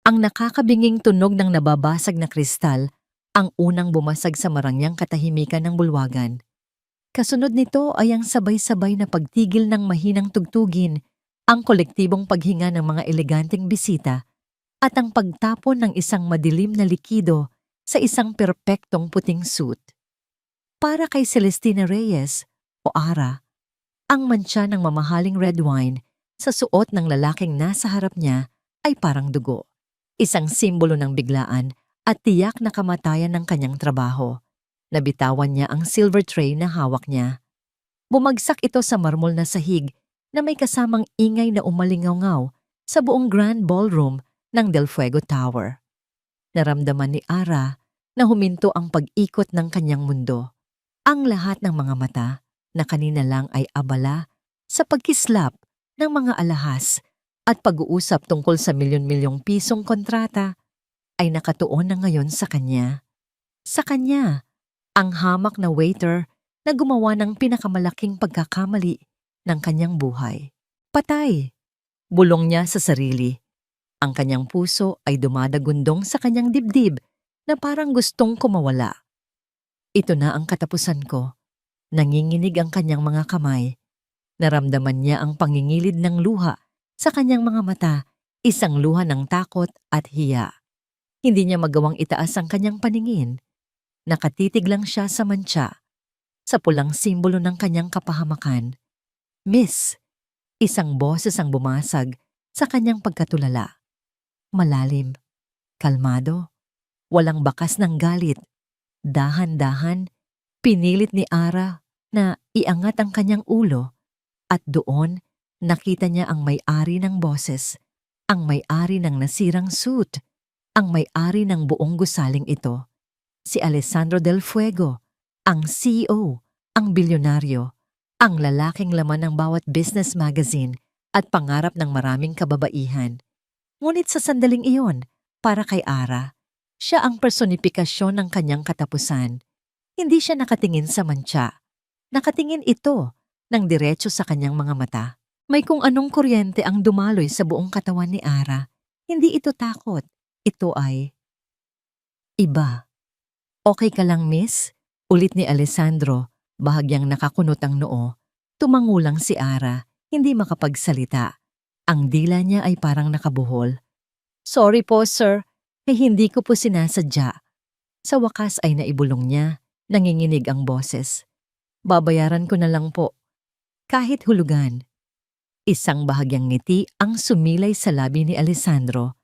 Ang nakakabinging tunog ng nababasag na kristal ang unang bumasag sa marangyang katahimikan ng bulwagan. Kasunod nito ay ang sabay-sabay na pagtigil ng mahinang tugtugin, ang kolektibong paghinga ng mga eleganteng bisita, at ang pagtapon ng isang madilim na likido sa isang perpektong puting suit. Para kay Celestina Reyes, o Ara, ang mantsa ng mamahaling red wine sa suot ng lalaking nasa harap niya ay parang dugo. Isang simbolo ng biglaan at tiyak na kamatayan ng kanyang trabaho. Nabitawan niya ang silver tray na hawak niya. Bumagsak ito sa marmol na sahig na may kasamang ingay na umalingaw-ngaw sa buong grand ballroom ng Del Fuego Tower. Naramdaman ni Ara na huminto ang pag-ikot ng kanyang mundo. Ang lahat ng mga mata na kanina lang ay abala sa pagkislap ng mga alahas at pag-uusap tungkol sa milyon-milyong pisong kontrata ay nakatuon na ngayon sa kanya. Sa kanya, ang hamak na waiter na gumawa ng pinakamalaking pagkakamali ng kanyang buhay. Patay! Bulong niya sa sarili. Ang kanyang puso ay dumadagundong sa kanyang dibdib na parang gustong kumawala. Ito na ang katapusan ko. Nanginginig ang kanyang mga kamay. Naramdaman niya ang pangingilid ng luha sa kanyang mga mata, isang luha ng takot at hiya. Hindi niya magawang itaas ang kanyang paningin. Nakatitig lang siya sa mantsa, sa pulang simbolo ng kanyang kapahamakan. Miss, isang boses ang bumasag sa kanyang pagkatulala. Malalim, kalmado, walang bakas ng galit. Dahan-dahan, pinilit ni Ara na iangat ang kanyang ulo at doon nakita niya ang may-ari ng boses, ang may-ari ng nasirang suit, ang may-ari ng buong gusaling ito. Si Alessandro Del Fuego, ang CEO, ang bilyonaryo, ang lalaking laman ng bawat business magazine at pangarap ng maraming kababaihan. Ngunit sa sandaling iyon, para kay Ara, siya ang personifikasyon ng kanyang katapusan. Hindi siya nakatingin sa mantsa. Nakatingin ito ng diretso sa kanyang mga mata. May kung anong kuryente ang dumaloy sa buong katawan ni Ara. Hindi ito takot. Ito ay iba. Okay ka lang, miss? Ulit ni Alessandro, bahagyang nakakunot ang noo. Tumangulang si Ara, hindi makapagsalita. Ang dila niya ay parang nakabuhol. Sorry po, sir. Hindi ko po sinasadya. Sa wakas ay naibulong niya, nanginginig ang boses. Babayaran ko na lang po. Kahit hulugan. Isang bahagyang ngiti ang sumilay sa labi ni Alessandro.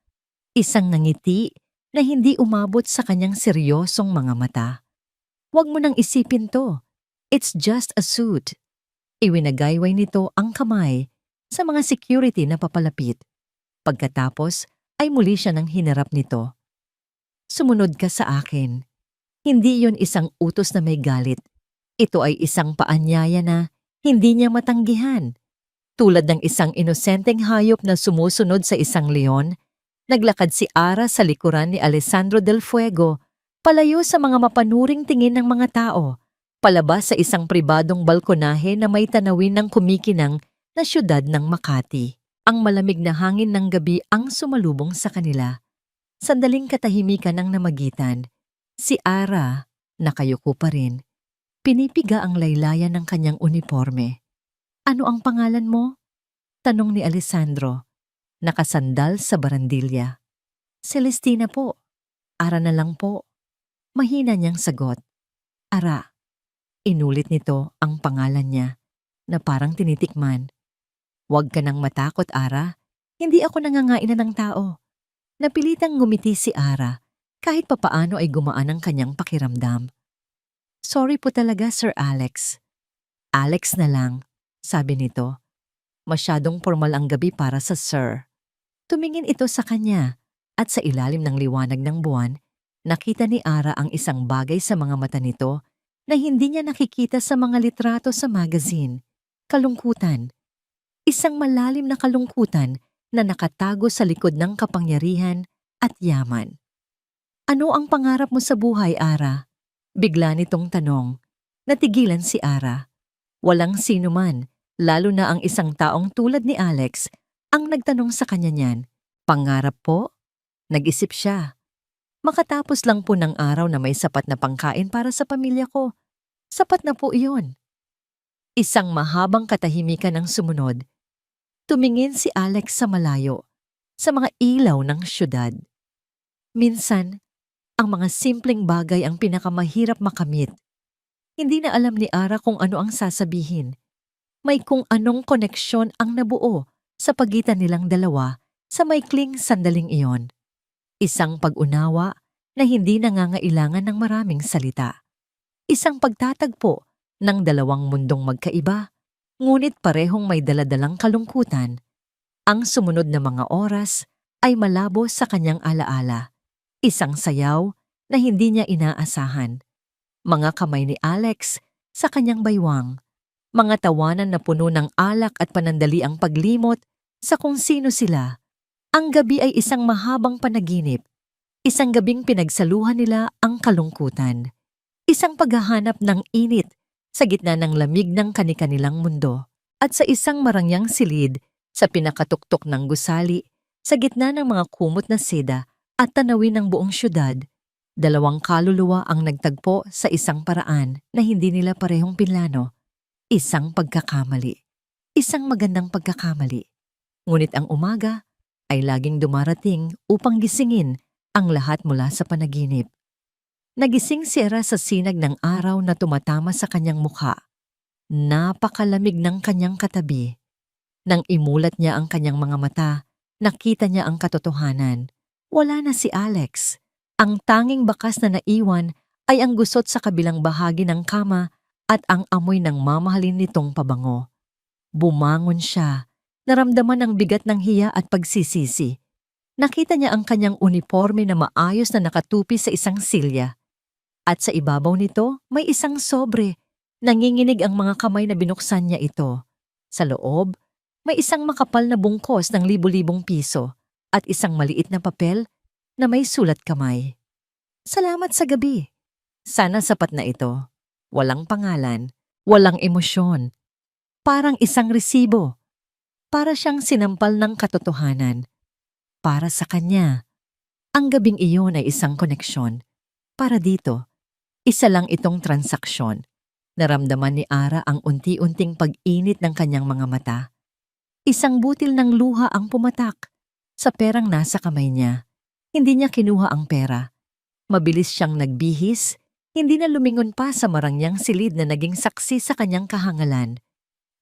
Isang nangiti na hindi umabot sa kanyang seryosong mga mata. Huwag mo nang isipin to. It's just a suit. Iwinagayway nito ang kamay sa mga security na papalapit. Pagkatapos ay muli siya nang hinarap nito. Sumunod ka sa akin. Hindi yon isang utos na may galit. Ito ay isang paanyaya na hindi niya matanggihan. Tulad ng isang inosenteng hayop na sumusunod sa isang leon, naglakad si Ara sa likuran ni Alessandro Del Fuego, palayo sa mga mapanuring tingin ng mga tao, palabas sa isang pribadong balkonahe na may tanawin ng kumikinang na syudad ng Makati. Ang malamig na hangin ng gabi ang sumalubong sa kanila. Sandaling katahimikan ang namagitan. Si Ara, nakayuko pa rin, pinipiga ang laylayan ng kanyang uniforme. Ano ang pangalan mo? Tanong ni Alessandro, nakasandal sa barandilya. Celestina po. Ara na lang po. Mahina niyang sagot. Ara. Inulit nito ang pangalan niya na parang tinitikman. Huwag ka nang matakot, Ara. Hindi ako nangangainan ng tao. Napilitang ngumiti si Ara kahit papaano ay gumaan ang kanyang pakiramdam. Sorry po talaga, Sir Alex. Alex na lang, sabi nito. Masyadong formal ang gabi para sa sir. Tumingin ito sa kanya at sa ilalim ng liwanag ng buwan, nakita ni Ara ang isang bagay sa mga mata nito na hindi niya nakikita sa mga litrato sa magazine. Kalungkutan. Isang malalim na kalungkutan na nakatago sa likod ng kapangyarihan at yaman. Ano ang pangarap mo sa buhay, Ara? Bigla nitong tanong. Natigilan si Ara. Walang sino man, lalo na ang isang taong tulad ni Alex, ang nagtanong sa kanya niyan. Pangarap po? Nag-isip siya. Makatapos lang po ng araw na may sapat na pangkain para sa pamilya ko. Sapat na po iyon. Isang mahabang katahimikan ang sumunod. Tumingin si Alex sa malayo, sa mga ilaw ng syudad. Minsan, ang mga simpleng bagay ang pinakamahirap makamit. Hindi na alam ni Ara kung ano ang sasabihin. May kung anong koneksyon ang nabuo sa pagitan nilang dalawa sa maikling sandaling iyon. Isang pag-unawa na hindi nangangailangan ng maraming salita. Isang pagtatagpo ng dalawang mundong magkaiba, ngunit parehong may daladalang kalungkutan. Ang sumunod na mga oras ay malabo sa kanyang alaala. Isang sayaw na hindi niya inaasahan. Mga kamay ni Alex sa kanyang baywang. Mga tawanan na puno ng alak at panandali ang paglimot sa kung sino sila. Ang gabi ay isang mahabang panaginip. Isang gabing pinagsaluhan nila ang kalungkutan. Isang paghahanap ng init sa gitna ng lamig ng kani-kanilang mundo. At sa isang marangyang silid sa pinakatuktok ng gusali, sa gitna ng mga kumot na seda at tanawin ng buong syudad, dalawang kaluluwa ang nagtagpo sa isang paraan na hindi nila parehong pinlano. Isang pagkakamali. Isang magandang pagkakamali. Ngunit ang umaga ay laging dumarating upang gisingin ang lahat mula sa panaginip. Nagising si Ara sa sinag ng araw na tumatama sa kanyang mukha. Napakalamig ng kanyang katabi. Nang imulat niya ang kanyang mga mata, nakita niya ang katotohanan. Wala na si Alex. Ang tanging bakas na naiwan ay ang gusot sa kabilang bahagi ng kama at ang amoy ng mamahalin nitong pabango. Bumangon siya. Naramdaman ang bigat ng hiya at pagsisisi. Nakita niya ang kanyang uniforme na maayos na nakatupi sa isang silya. At sa ibabaw nito, may isang sobre. Nanginginig ang mga kamay na binuksan niya ito. Sa loob, may isang makapal na bungkos ng libu-libong piso at isang maliit na papel na may sulat kamay. Salamat sa gabi. Sana sapat na ito. Walang pangalan, walang emosyon. Parang isang resibo. Para siyang sinampal ng katotohanan. Para sa kanya, ang gabing iyon ay isang koneksyon. Para dito, isa lang itong transaksyon. Naramdaman ni Ara ang unti-unting pag-init ng kanyang mga mata. Isang butil ng luha ang pumatak sa perang nasa kamay niya. Hindi niya kinuha ang pera. Mabilis siyang nagbihis, hindi na lumingon pa sa marangyang silid na naging saksi sa kanyang kahangalan.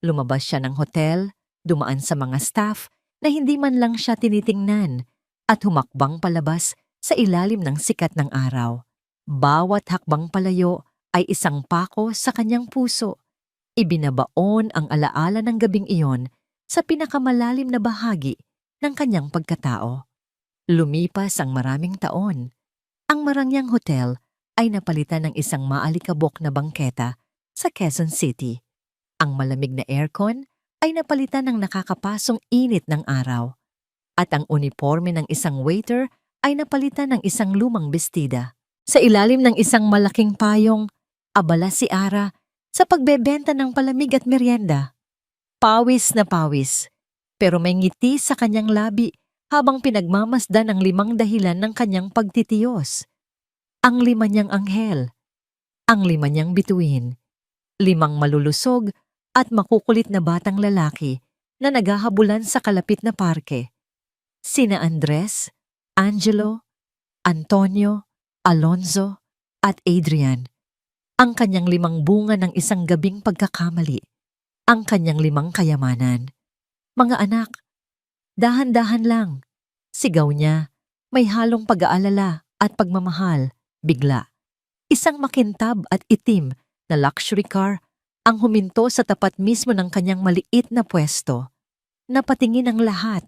Lumabas siya ng hotel, dumaan sa mga staff na hindi man lang siya tinitingnan at humakbang palabas sa ilalim ng sikat ng araw. Bawat hakbang palayo ay isang pako sa kanyang puso. Ibinabaon ang alaala ng gabing iyon sa pinakamalalim na bahagi ng kanyang pagkatao. Lumipas ang maraming taon. Ang marangyang hotel ay napalitan ng isang maalikabok na bangketa sa Quezon City. Ang malamig na aircon ay napalitan ng nakakapasong init ng araw. At ang uniforme ng isang waiter ay napalitan ng isang lumang bestida. Sa ilalim ng isang malaking payong, abala si Ara sa pagbebenta ng palamig at merienda. Pawis na pawis, pero may ngiti sa kanyang labi habang pinagmamasdan ang 5 dahilan ng kanyang pagtitiyos. Ang 5 niyang anghel, ang 5 niyang bituin, 5 malulusog at makukulit na batang lalaki na naghahabulan sa kalapit na parke. Sina Andres, Angelo, Antonio, Alonzo at Adrian. Ang kanyang 5 bunga ng isang gabing pagkakamali. Ang kanyang 5 kayamanan. Mga anak, dahan-dahan lang. Sigaw niya, may halong pag-aalala at pagmamahal, bigla. Isang makintab at itim na luxury car ang huminto sa tapat mismo ng kanyang maliit na pwesto. Napatingin ang lahat.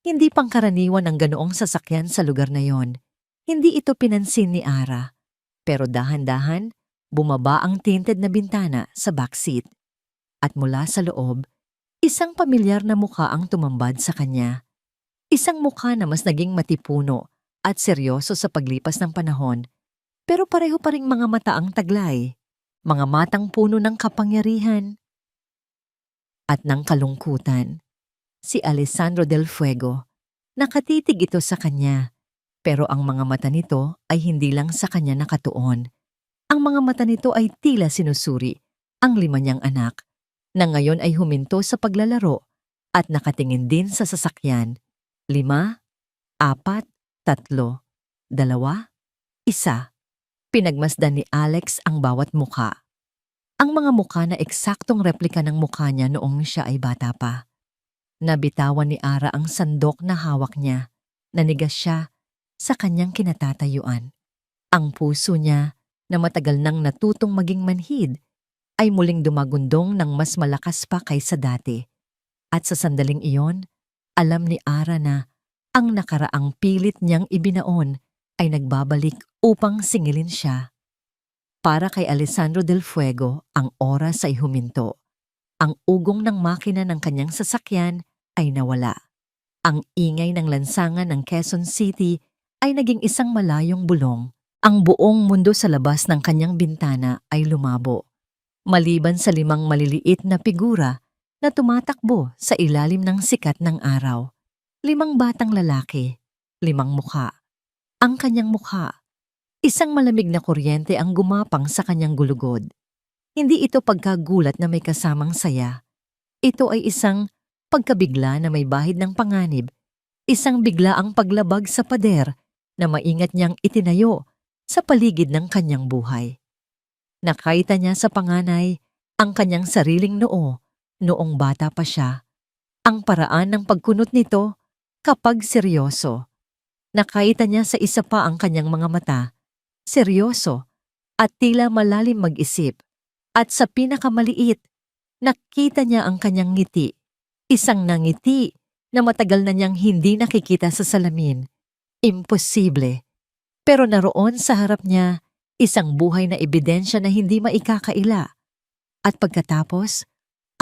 Hindi pangkaraniwan ang ganoong sasakyan sa lugar na yon. Hindi ito pinansin ni Ara. Pero dahan-dahan, bumaba ang tinted na bintana sa backseat. At mula sa loob, isang pamilyar na mukha ang tumambad sa kanya. Isang mukha na mas naging matipuno at seryoso sa paglipas ng panahon, pero pareho pa ring mga mata ang taglay, mga matang puno ng kapangyarihan at ng kalungkutan. Si Alessandro Del Fuego. Nakatitig ito sa kanya. Pero ang mga mata nito ay hindi lang sa kanya nakatuon. Ang mga mata nito ay tila sinusuri ang 5 niyang anak na ngayon ay huminto sa paglalaro at nakatingin din sa sasakyan. 5, 4, 3, 2, 1. Pinagmasdan ni Alex ang bawat mukha. Ang mga mukha na eksaktong replika ng mukha niya noong siya ay bata pa. Nabitawan ni Ara ang sandok na hawak niya. Nanigas siya sa kanyang kinatatayuan. Ang puso niya na matagal nang natutong maging manhid ay muling dumagundong ng mas malakas pa kaysa dati. At sa sandaling iyon, alam ni Ara na ang nakaraang pilit niyang ibinaon ay nagbabalik upang singilin siya. Para kay Alessandro Del Fuego, ang oras ay huminto. Ang ugong ng makina ng kanyang sasakyan ay nawala. Ang ingay ng lansangan ng Quezon City ay naging isang malayong bulong. Ang buong mundo sa labas ng kanyang bintana ay lumabo. Maliban sa 5 maliliit na figura na tumatakbo sa ilalim ng sikat ng araw. 5 batang lalaki, 5 mukha. Ang kanyang mukha, isang malamig na kuryente ang gumapang sa kanyang gulugod. Hindi ito pagkagulat na may kasamang saya. Ito ay isang pagkabigla na may bahid ng panganib, isang biglaang paglabag sa pader na maingat niyang itinayo sa paligid ng kanyang buhay. Nakita niya sa panganay ang kanyang sariling noo noong bata pa siya, ang paraan ng pagkunot nito kapag seryoso. Nakita niya sa isa pa ang kanyang mga mata, seryoso at tila malalim mag-isip. At sa pinakamaliit, nakita niya ang kanyang ngiti, isang nangiti na matagal na niyang hindi nakikita sa salamin. Imposible. Pero naroon sa harap niya, isang buhay na ebidensya na hindi maikakaila. At pagkatapos,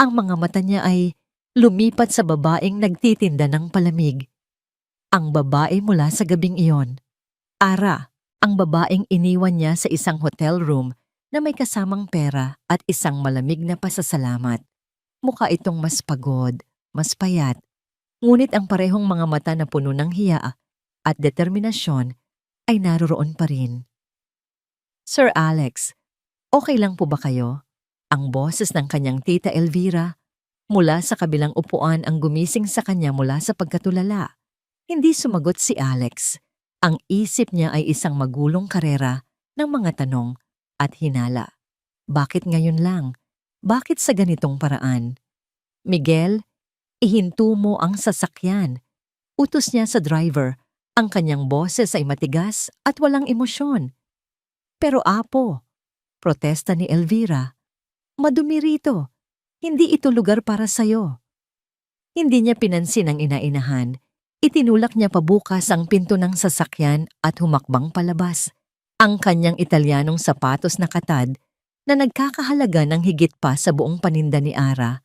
ang mga mata niya ay lumipat sa babaeng nagtitinda ng palamig. Ang babae mula sa gabing iyon. Ara, ang babaeng iniwan niya sa isang hotel room na may kasamang pera at isang malamig na pasasalamat. Mukha itong mas pagod, mas payat, ngunit ang parehong mga mata na puno ng hiya at determinasyon ay naroroon pa rin. Sir Alex, okay lang po ba kayo? Ang boses ng kanyang tita Elvira mula sa kabilang upuan ang gumising sa kanya mula sa pagkatulala. Hindi sumagot si Alex. Ang isip niya ay isang magulong karera ng mga tanong at hinala. Bakit ngayon lang? Bakit sa ganitong paraan? Miguel, ihinto mo ang sasakyan. Utos niya sa driver. Ang kanyang boses ay matigas at walang emosyon. Pero apo, protesta ni Elvira, madumi rito. Hindi ito lugar para sayo. Hindi niya pinansin ang inainahan. Itinulak niya pabukas ang pinto ng sasakyan at humakbang palabas. Ang kanyang Italianong sapatos na katad na nagkakahalaga ng higit pa sa buong paninda ni Ara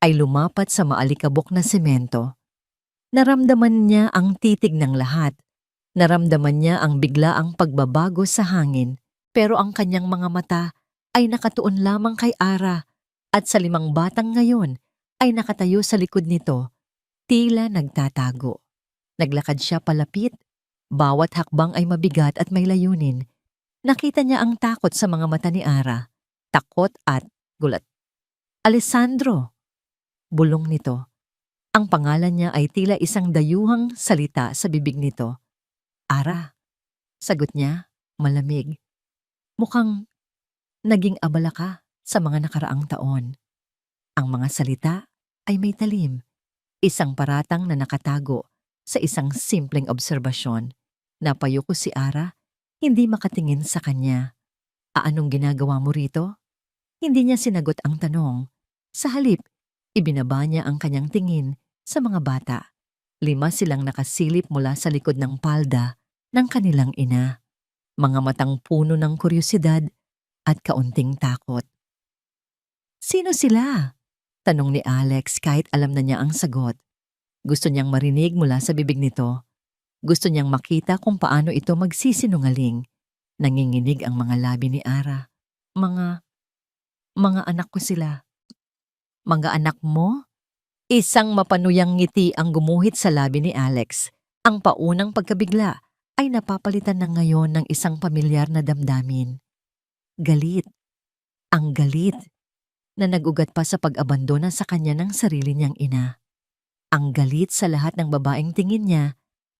ay lumapat sa maalikabok na semento. Naramdaman niya ang titig ng lahat. Naramdaman niya ang biglaang pagbabago sa hangin, pero ang kanyang mga mata ay nakatuon lamang kay Ara at sa 5 batang ngayon ay nakatayo sa likod nito, tila nagtatago. Naglakad siya palapit. Bawat hakbang ay mabigat at may layunin. Nakita niya ang takot sa mga mata ni Ara. Takot at gulat. Alessandro! Bulong nito. Ang pangalan niya ay tila isang dayuhang salita sa bibig nito. Ara! Sagot niya, malamig. Mukhang naging abala ka sa mga nakaraang taon. Ang mga salita ay may talim. Isang paratang na nakatago sa isang simpleng obserbasyon. Napayuko si Ara, hindi makatingin sa kanya. Anong ginagawa mo rito? Hindi niya sinagot ang tanong. Sa halip, ibinaba niya ang kanyang tingin sa mga bata. 5 silang nakasilip mula sa likod ng palda ng kanilang ina. Mga matang puno ng kuryosidad at kaunting takot. Sino sila? Tanong ni Alex kahit alam na niya ang sagot. Gusto niyang marinig mula sa bibig nito. Gusto niyang makita kung paano ito magsisinungaling. Nanginginig ang mga labi ni Ara. Mga anak ko sila. Mga anak mo? Isang mapanuyang ngiti ang gumuhit sa labi ni Alex. Ang paunang pagkabigla ay napapalitan na ngayon ng isang pamilyar na damdamin. Galit. Ang galit na nag-ugat pa sa pag-abandona sa kanya ng sarili niyang ina. Ang galit sa lahat ng babaeng tingin niya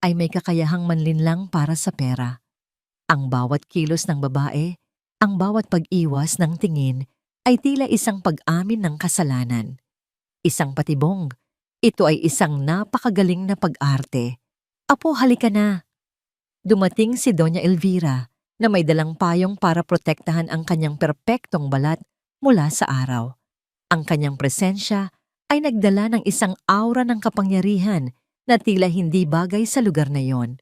ay may kakayahang manlinlang para sa pera. Ang bawat kilos ng babae, ang bawat pag-iwas ng tingin ay tila isang pag-amin ng kasalanan. Isang patibong. Ito ay isang napakagaling na pag-arte. Apo, halika na. Dumating si Doña Elvira na may dalang payong para protektahan ang kanyang perpektong balat mula sa araw. Ang kanyang presensya ay nagdala ng isang aura ng kapangyarihan na tila hindi bagay sa lugar na yon.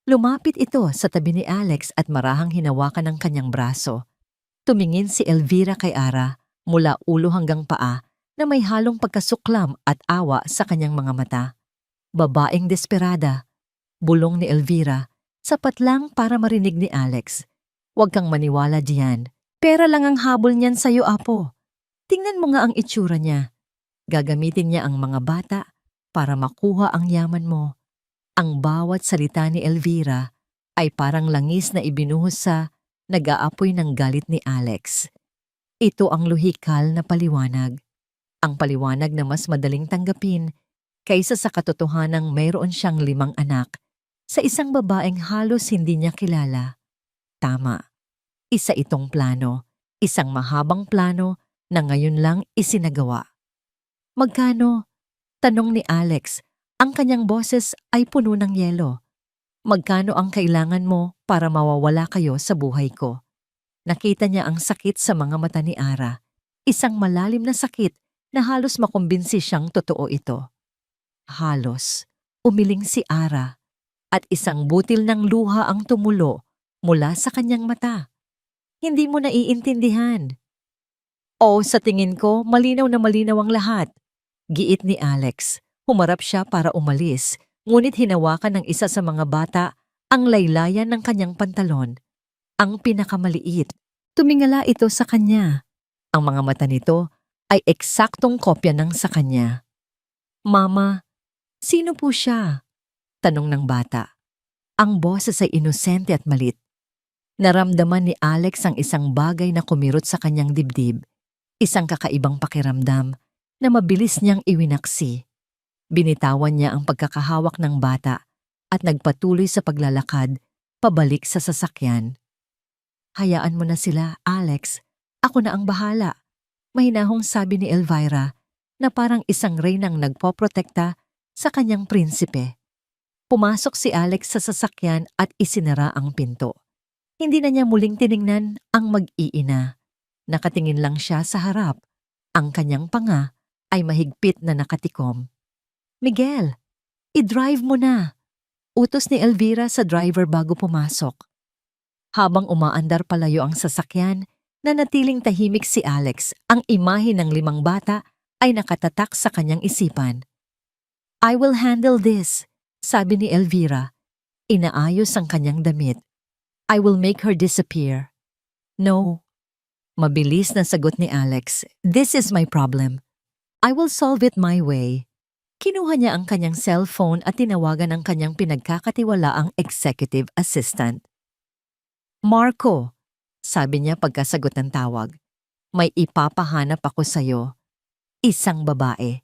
Lumapit ito sa tabi ni Alex at marahang hinawakan ng kanyang braso. Tumingin si Elvira kay Ara mula ulo hanggang paa na may halong pagkasuklam at awa sa kanyang mga mata. Babaeng desperada, bulong ni Elvira, sapat lang para marinig ni Alex. Huwag kang maniwala diyan. Pera lang ang habol niyan sa'yo, apo. Tingnan mo nga ang itsura niya. Gagamitin niya ang mga bata para makuha ang yaman mo. Ang bawat salita ni Elvira ay parang langis na ibinuhos sa nag-aapoy ng galit ni Alex. Ito ang lohikal na paliwanag. Ang paliwanag na mas madaling tanggapin kaysa sa katotohanang mayroon siyang 5 anak sa isang babaeng halos hindi niya kilala. Tama. Isa itong plano, isang mahabang plano na ngayon lang isinagawa. Magkano? Tanong ni Alex. Ang kanyang boses ay puno ng yelo. Magkano ang kailangan mo para mawawala kayo sa buhay ko? Nakita niya ang sakit sa mga mata ni Ara. Isang malalim na sakit na halos makumbinsi siyang totoo ito. Halos. Umiling si Ara at isang butil ng luha ang tumulo mula sa kanyang mata. Hindi mo naiintindihan. O, sa tingin ko, malinaw na malinaw ang lahat. Giit ni Alex. Humarap siya para umalis, ngunit hinawakan ng isa sa mga bata ang laylayan ng kanyang pantalon. Ang pinakamaliit. Tumingala ito sa kanya. Ang mga mata nito ay eksaktong kopya ng sa kanya. Mama, sino po siya? Tanong ng bata. Ang boses ay inosente at malit. Naramdaman ni Alex ang isang bagay na kumirot sa kanyang dibdib. Isang kakaibang pakiramdam na mabilis niyang iwinaksi. Binitawan niya ang pagkakahawak ng bata at nagpatuloy sa paglalakad pabalik sa sasakyan. Hayaan mo na sila, Alex. Ako na ang bahala. Mahinahong sabi ni Elvira na parang isang reynang nagpoprotekta sa kanyang prinsipe. Pumasok si Alex sa sasakyan at isinara ang pinto. Hindi na niya muling tiningnan ang mag-iina. Nakatingin lang siya sa harap. Ang kanyang panga ay mahigpit na nakatikom. Miguel, i-drive mo na. Utos ni Elvira sa driver bago pumasok. Habang umaandar palayo ang sasakyan, nanatiling tahimik si Alex. Ang imahe ng 5 bata ay nakatatak sa kanyang isipan. I will handle this, sabi ni Elvira. Inaayos ang kanyang damit. I will make her disappear. No. Mabilis na sagot ni Alex. This is my problem. I will solve it my way. Kinuha niya ang kanyang cellphone at tinawagan ang kanyang pinagkakatiwalaang executive assistant. Marco, sabi niya pagkasagot ng tawag. May ipapahanap ako sa'yo. Isang babae.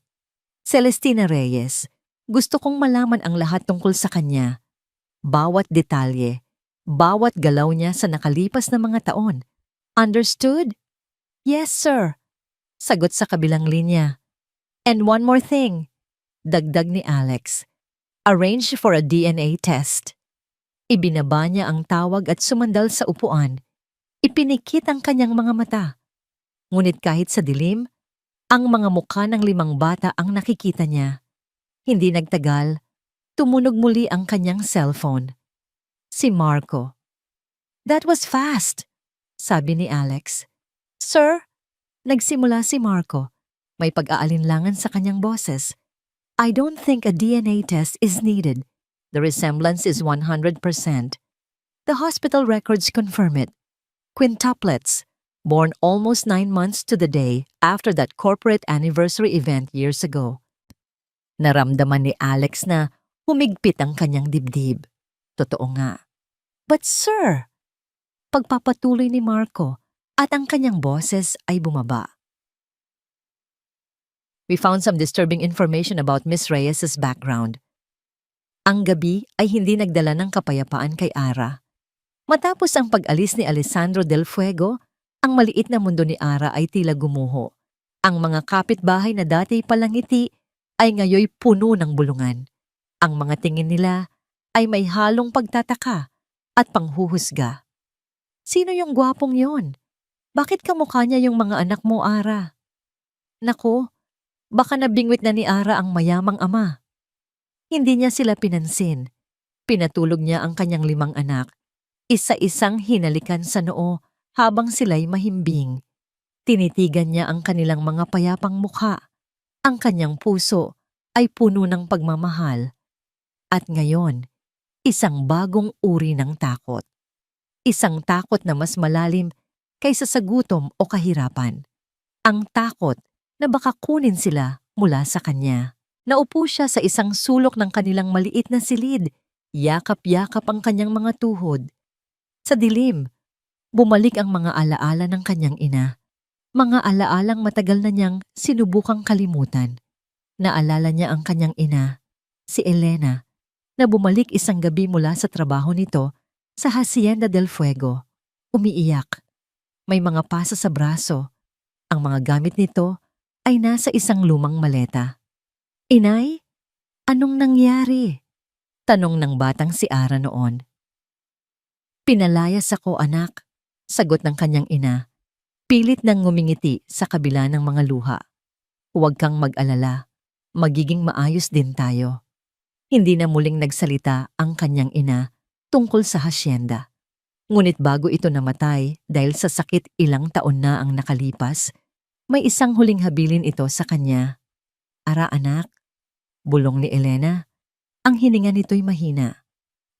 Celestina Reyes. Gusto kong malaman ang lahat tungkol sa kanya. Bawat detalye, bawat galaw niya sa nakalipas na mga taon. Understood? Yes, sir. Sagot sa kabilang linya. And one more thing. Dagdag ni Alex. Arrange for a DNA test. Ibinaba niya ang tawag at sumandal sa upuan. Ipinikit ang kanyang mga mata. Ngunit kahit sa dilim, ang mga mukha ng 5 bata ang nakikita niya. Hindi nagtagal, tumunog muli ang kanyang cellphone. Si Marco. That was fast, sabi ni Alex. Sir, nagsimula si Marco. May pag-aalinlangan sa kanyang boses. I don't think a DNA test is needed. The resemblance is 100%. The hospital records confirm it. Quintuplets, born almost 9 months to the day after that corporate anniversary event years ago. Naramdaman ni Alex na humigpit ang kanyang dibdib. Totoo nga. But sir, pagpapatuloy ni Marco at ang kanyang boses ay bumaba. We found some disturbing information about Miss Reyes's background. Ang gabi ay hindi nagdala ng kapayapaan kay Ara. Matapos ang pag-alis ni Alessandro Del Fuego, ang maliit na mundo ni Ara ay tila gumuho. Ang mga kapitbahay na dati palangiti ay ngayoy puno ng bulungan. Ang mga tingin nila ay may halong pagtataka at panghuhusga. Sino yung gwapong yon? Bakit kamukha niya yung mga anak mo, Ara? Nako, baka nabingwit na ni Ara ang mayamang ama. Hindi niya sila pinansin. Pinatulog niya ang kanyang 5 anak. Isa-isang hinalikan sa noo habang sila'y mahimbing. Tinitigan niya ang kanilang mga payapang mukha. Ang kanyang puso ay puno ng pagmamahal. At ngayon, isang bagong uri ng takot. Isang takot na mas malalim kaysa sa gutom o kahirapan. Ang takot na baka kunin sila mula sa kanya. Naupo siya sa isang sulok ng kanilang maliit na silid. Yakap-yakap ang kanyang mga tuhod. Sa dilim, bumalik ang mga alaala ng kanyang ina. Mga alaalang matagal na niyang sinubukang kalimutan. Naalala niya ang kanyang ina, si Elena, na bumalik isang gabi mula sa trabaho nito sa Hacienda del Fuego. Umiiyak. May mga pasa sa braso. Ang mga gamit nito ay nasa isang lumang maleta. Inay, anong nangyari? Tanong ng batang si Ara noon. Pinalayas ako, anak, sagot ng kanyang ina. Pilit nang ngumingiti sa kabila ng mga luha. Huwag kang mag-alala, magiging maayos din tayo. Hindi na muling nagsalita ang kanyang ina tungkol sa hasyenda. Ngunit bago ito namatay dahil sa sakit ilang taon na ang nakalipas, may isang huling habilin ito sa kanya. Ara anak, bulong ni Elena, ang hininga nito'y mahina.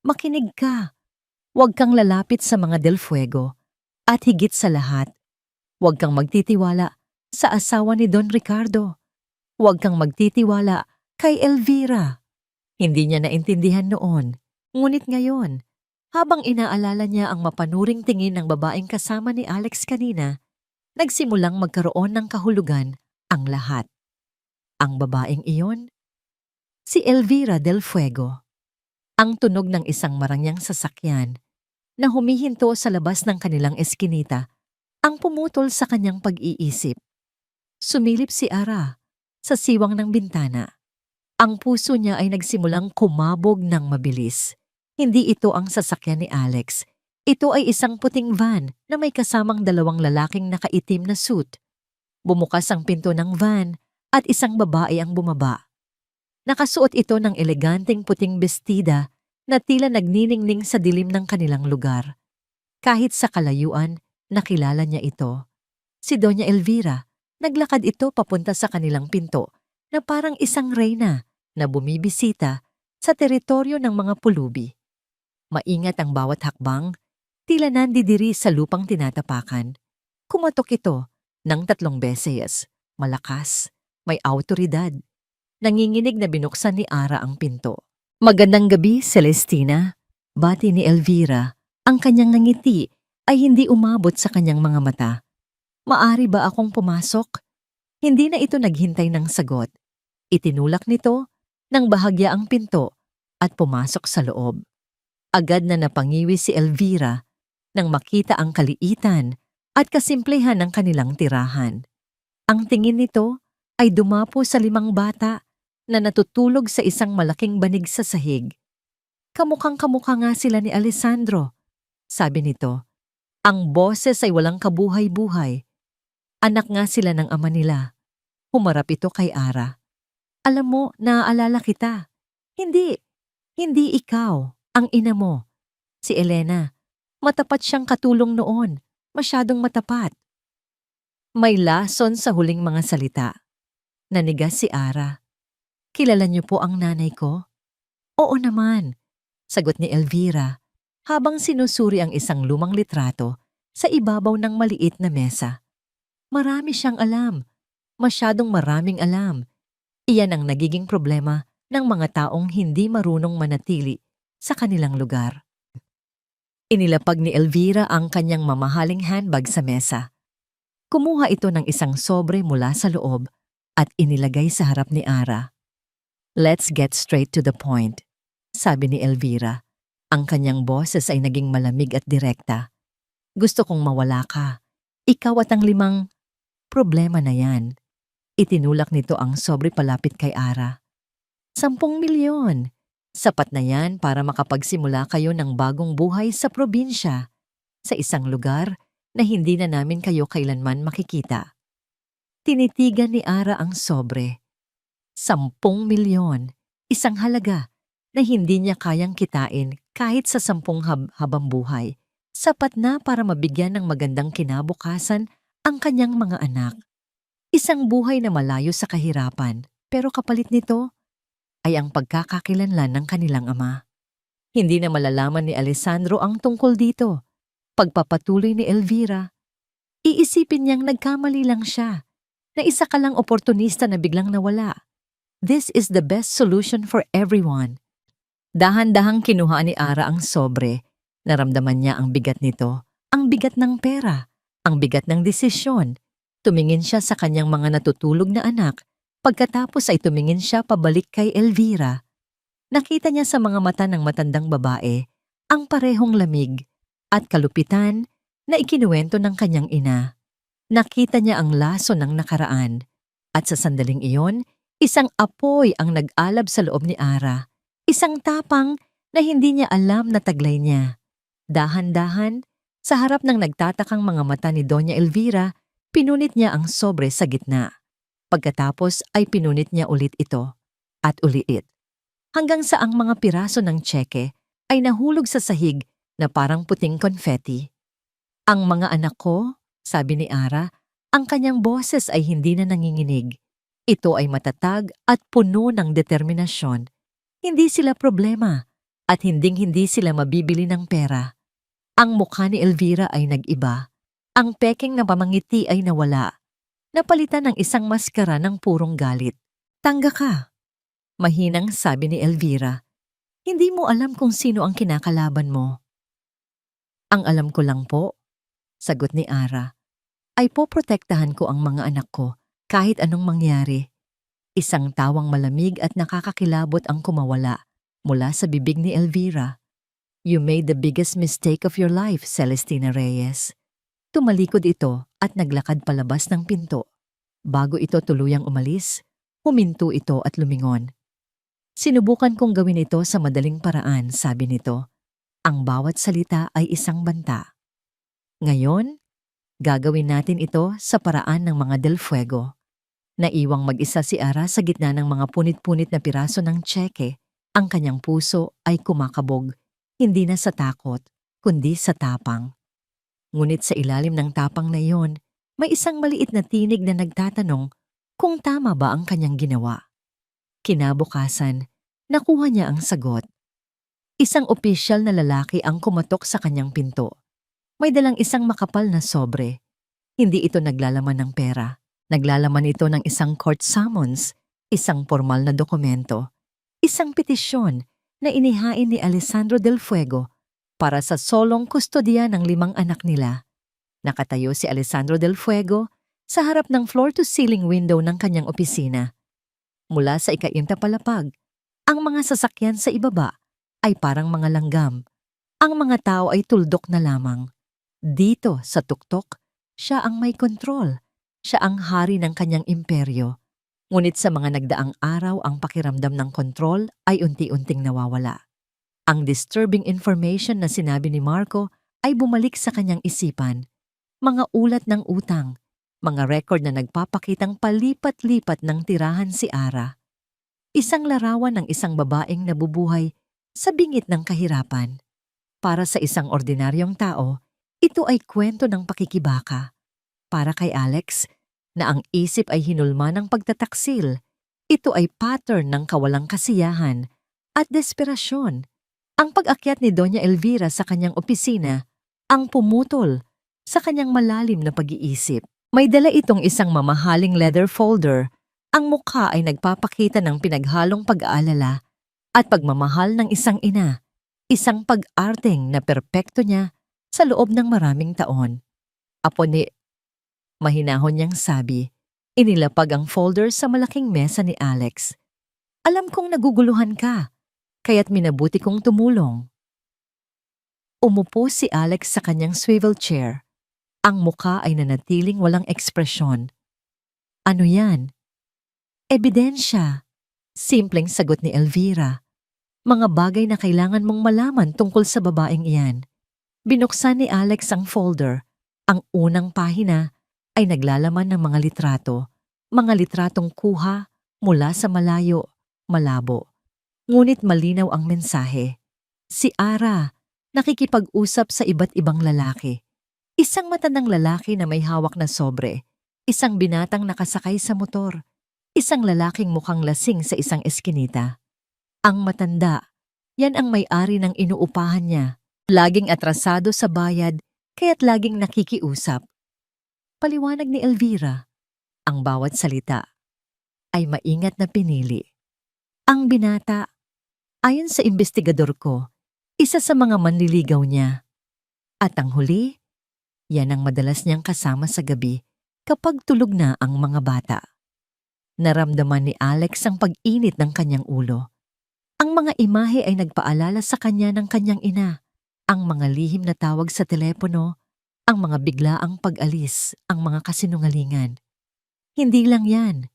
Makinig ka. Huwag kang lalapit sa mga Del Fuego at higit sa lahat, huwag kang magtitiwala sa asawa ni Don Ricardo. Huwag kang magtitiwala kay Elvira. Hindi niya naintindihan noon, ngunit ngayon, habang inaalala niya ang mapanuring tingin ng babaeng kasama ni Alex kanina, nagsimulang magkaroon ng kahulugan ang lahat. Ang babaeng iyon? Si Elvira Del Fuego. Ang tunog ng isang marangyang sasakyan na humihinto sa labas ng kanilang eskinita ang pumutol sa kanyang pag-iisip. Sumilip si Ara sa siwang ng bintana. Ang puso niya ay nagsimulang kumabog ng mabilis. Hindi ito ang sasakyan ni Alex. Ito ay isang puting van na may kasamang 2 lalaking nakaitim na suit. Bumukas ang pinto ng van at isang babae ang bumaba. Nakasuot ito ng eleganteng puting bestida na tila nagniningning sa dilim ng kanilang lugar. Kahit sa kalayuan, nakilala niya ito. Si Doña Elvira, naglakad ito papunta sa kanilang pinto na parang isang reyna na bumibisita sa teritoryo ng mga pulubi. Maingat ang bawat hakbang, tila nandidiri sa lupang tinatapakan. Kumatok ito ng 3 beses, malakas, may awtoridad. Nanginginig na binuksan ni Ara ang pinto. Magandang gabi, Celestina. Bati ni Elvira. Ang kanyang ngiti ay hindi umabot sa kanyang mga mata. Maari ba akong pumasok? Hindi na ito naghintay ng sagot. Itinulak nito ng bahagya ang pinto at pumasok sa loob. Agad na napangiwi si Elvira nang makita ang kaliitan at kasimplehan ng kanilang tirahan. Ang tingin nito ay dumapo sa 5 bata na natutulog sa isang malaking banig sa sahig. Kamukhang-kamukha nga sila ni Alessandro, sabi nito. Ang boses ay walang kabuhay-buhay. Anak nga sila ng ama nila. Humarap ito kay Ara. Alam mo, naaalala kita. Hindi ikaw, ang ina mo. Si Elena, matapat siyang katulong noon, masyadong matapat. May lason sa huling mga salita. Nanigas si Ara. Kilala niyo po ang nanay ko? Oo naman, sagot ni Elvira habang sinusuri ang isang lumang litrato sa ibabaw ng maliit na mesa. Marami siyang alam, masyadong maraming alam. Iyan ang nagiging problema ng mga taong hindi marunong manatili sa kanilang lugar. Inilapag ni Elvira ang kanyang mamahaling handbag sa mesa. Kumuha ito ng isang sobre mula sa loob at inilagay sa harap ni Ara. "Let's get straight to the point," sabi ni Elvira. Ang kanyang boses ay naging malamig at direkta. "Gusto kong mawala ka. Ikaw at ang 5 problema na yan." Itinulak nito ang sobre palapit kay Ara. 10 milyon. Sapat na yan para makapagsimula kayo ng bagong buhay sa probinsya, sa isang lugar na hindi na namin kayo kailanman makikita. Tinitigan ni Ara ang sobre. 10 milyon. Isang halaga na hindi niya kayang kitain kahit sa 10 habang buhay. Sapat na para mabigyan ng magandang kinabukasan ang kanyang mga anak. Isang buhay na malayo sa kahirapan, pero kapalit nito ay ang pagkakakilanlan ng kanilang ama. Hindi na malalaman ni Alessandro ang tungkol dito. Pagpapatuloy ni Elvira, iisipin niyang nagkamali lang siya, na isa ka lang oportunista na biglang nawala. This is the best solution for everyone. Dahan-dahang kinuha ni Ara ang sobre. Naramdaman niya ang bigat nito, ang bigat ng pera, ang bigat ng desisyon. Tumingin siya sa kanyang mga natutulog na anak. Pagkatapos ay tumingin siya pabalik kay Elvira. Nakita niya sa mga mata ng matandang babae ang parehong lamig at kalupitan na ikinuwento ng kanyang ina. Nakita niya ang laso ng nakaraan at sa sandaling iyon, isang apoy ang nag-alab sa loob ni Ara. Isang tapang na hindi niya alam na taglay niya. Dahan-dahan, sa harap ng nagtatakang mga mata ni Doña Elvira, pinunit niya ang sobre sa gitna. Pagkatapos ay pinunit niya ulit ito at ulit. Hanggang sa ang mga piraso ng tseke ay nahulog sa sahig na parang puting konfeti. "Ang mga anak ko," sabi ni Ara, ang kanyang boses ay hindi na nanginginig. Ito ay matatag at puno ng determinasyon. Hindi sila problema at hinding-hindi sila mabibili ng pera. Ang mukha ni Elvira ay nag-iba. Ang peking na pamangiti ay nawala. Napalitan ng isang maskara ng purong galit. "Tangga ka," mahinang sabi ni Elvira. "Hindi mo alam kung sino ang kinakalaban mo." "Ang alam ko lang po," sagot ni Ara, "ay poprotektahan ko ang mga anak ko kahit anong mangyari." Isang tawang malamig at nakakakilabot ang kumawala mula sa bibig ni Elvira. "You made the biggest mistake of your life, Celestina Reyes." Tumalikod ito at naglakad palabas ng pinto. Bago ito tuluyang umalis, huminto ito at lumingon. "Sinubukan kong gawin ito sa madaling paraan," sabi nito. "Ang bawat salita ay isang banta. Ngayon, gagawin natin ito sa paraan ng mga Del Fuego." Naiwang mag-isa si Ara sa gitna ng mga punit-punit na piraso ng tseke. Ang kanyang puso ay kumakabog, hindi na sa takot, kundi sa tapang. Ngunit sa ilalim ng tapang na iyon, may isang maliit na tinig na nagtatanong kung tama ba ang kanyang ginawa. Kinabukasan, nakuha niya ang sagot. Isang opisyal na lalaki ang kumatok sa kanyang pinto. May dalang isang makapal na sobre. Hindi ito naglalaman ng pera. Naglalaman ito ng isang court summons, isang formal na dokumento, isang petisyon na inihain ni Alessandro Del Fuego para sa solong kustodiya ng 5 anak nila. Nakatayo si Alessandro Del Fuego sa harap ng floor-to-ceiling window ng kanyang opisina. Mula sa ika-5 palapag, ang mga sasakyan sa ibaba ay parang mga langgam. Ang mga tao ay tuldok na lamang. Dito sa tuktok, siya ang may kontrol. Siya ang hari ng kanyang imperyo. Ngunit sa mga nagdaang araw ang pakiramdam ng kontrol ay unti-unting nawawala. Ang disturbing information na sinabi ni Marco ay bumalik sa kanyang isipan. Mga ulat ng utang, mga record na nagpapakitang palipat-lipat ng tirahan si Ara. Isang larawan ng isang babaeng nabubuhay sa bingit ng kahirapan. Para sa isang ordinaryong tao, ito ay kwento ng pakikibaka. Para kay Alex, na ang isip ay hinulma ng pagtataksil, ito ay pattern ng kawalang kasiyahan at desperasyon. Ang pag-akyat ni Doña Elvira sa kanyang opisina ang pumutol sa kanyang malalim na pag-iisip. May dala itong isang mamahaling leather folder. Ang mukha ay nagpapakita ng pinaghalong pag-aalala at pagmamahal ng isang ina. Isang pag-arteng na perpekto niya sa loob ng maraming taon. Apo ni mahinahon niyang sabi, inilapag ang folder sa malaking mesa ni Alex. Alam kong naguguluhan ka, kaya't minabuti kong tumulong. Umupo si Alex sa kanyang swivel chair. Ang muka ay nanatiling walang ekspresyon. Ano yan? Ebidensya. Simpleng sagot ni Elvira. Mga bagay na kailangan mong malaman tungkol sa babaeng iyan. Binuksan ni Alex ang folder. Ang unang pahina ay naglalaman ng mga litrato. Mga litratong kuha mula sa malayo, malabo. Ngunit malinaw ang mensahe. Si Ara, nakikipag-usap sa iba't ibang lalaki. Isang matandang lalaki na may hawak na sobre. Isang binatang nakasakay sa motor. Isang lalaking mukhang lasing sa isang eskinita. Ang matanda, yan ang may-ari ng inuupahan niya. Laging atrasado sa bayad, kaya't laging nakikiusap. Paliwanag ni Elvira, ang bawat salita ay maingat na pinili. Ang binata, ayon sa investigador ko, isa sa mga manliligaw niya. At ang huli, yan ang madalas niyang kasama sa gabi kapag tulog na ang mga bata. Naramdaman ni Alex ang pag-init ng kanyang ulo. Ang mga imahe ay nagpaalala sa kanya ng kanyang ina. Ang mga lihim na tawag sa telepono, ang mga biglaang pag-alis, ang mga kasinungalingan. Hindi lang yan,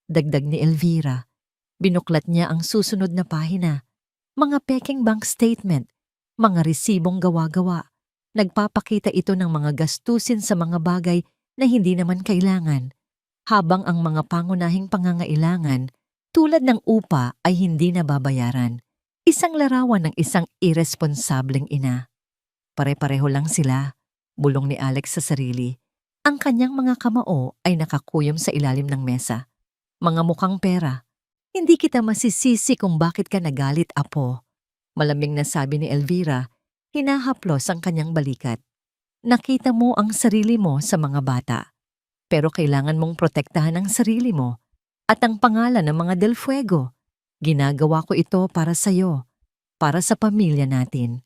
dagdag ni Elvira. Binuklat niya ang susunod na pahina. Mga peking bank statement, mga resibong gawa-gawa. Nagpapakita ito ng mga gastusin sa mga bagay na hindi naman kailangan, habang ang mga pangunahing pangangailangan tulad ng upa ay hindi nababayaran. Isang larawan ng isang irresponsableng ina. Pare-pareho lang sila, bulong ni Alex sa sarili. Ang kanyang mga kamao ay nakakuyom sa ilalim ng mesa. Mga mukhang pera. Hindi kita masisisi kung bakit ka nagalit, apo. Malamig na sabi ni Elvira, hinahaplos ang kanyang balikat. Nakita mo ang sarili mo sa mga bata. Pero kailangan mong protektahan ang sarili mo. At ang pangalan ng mga Del Fuego, ginagawa ko ito para sa iyo, para sa pamilya natin.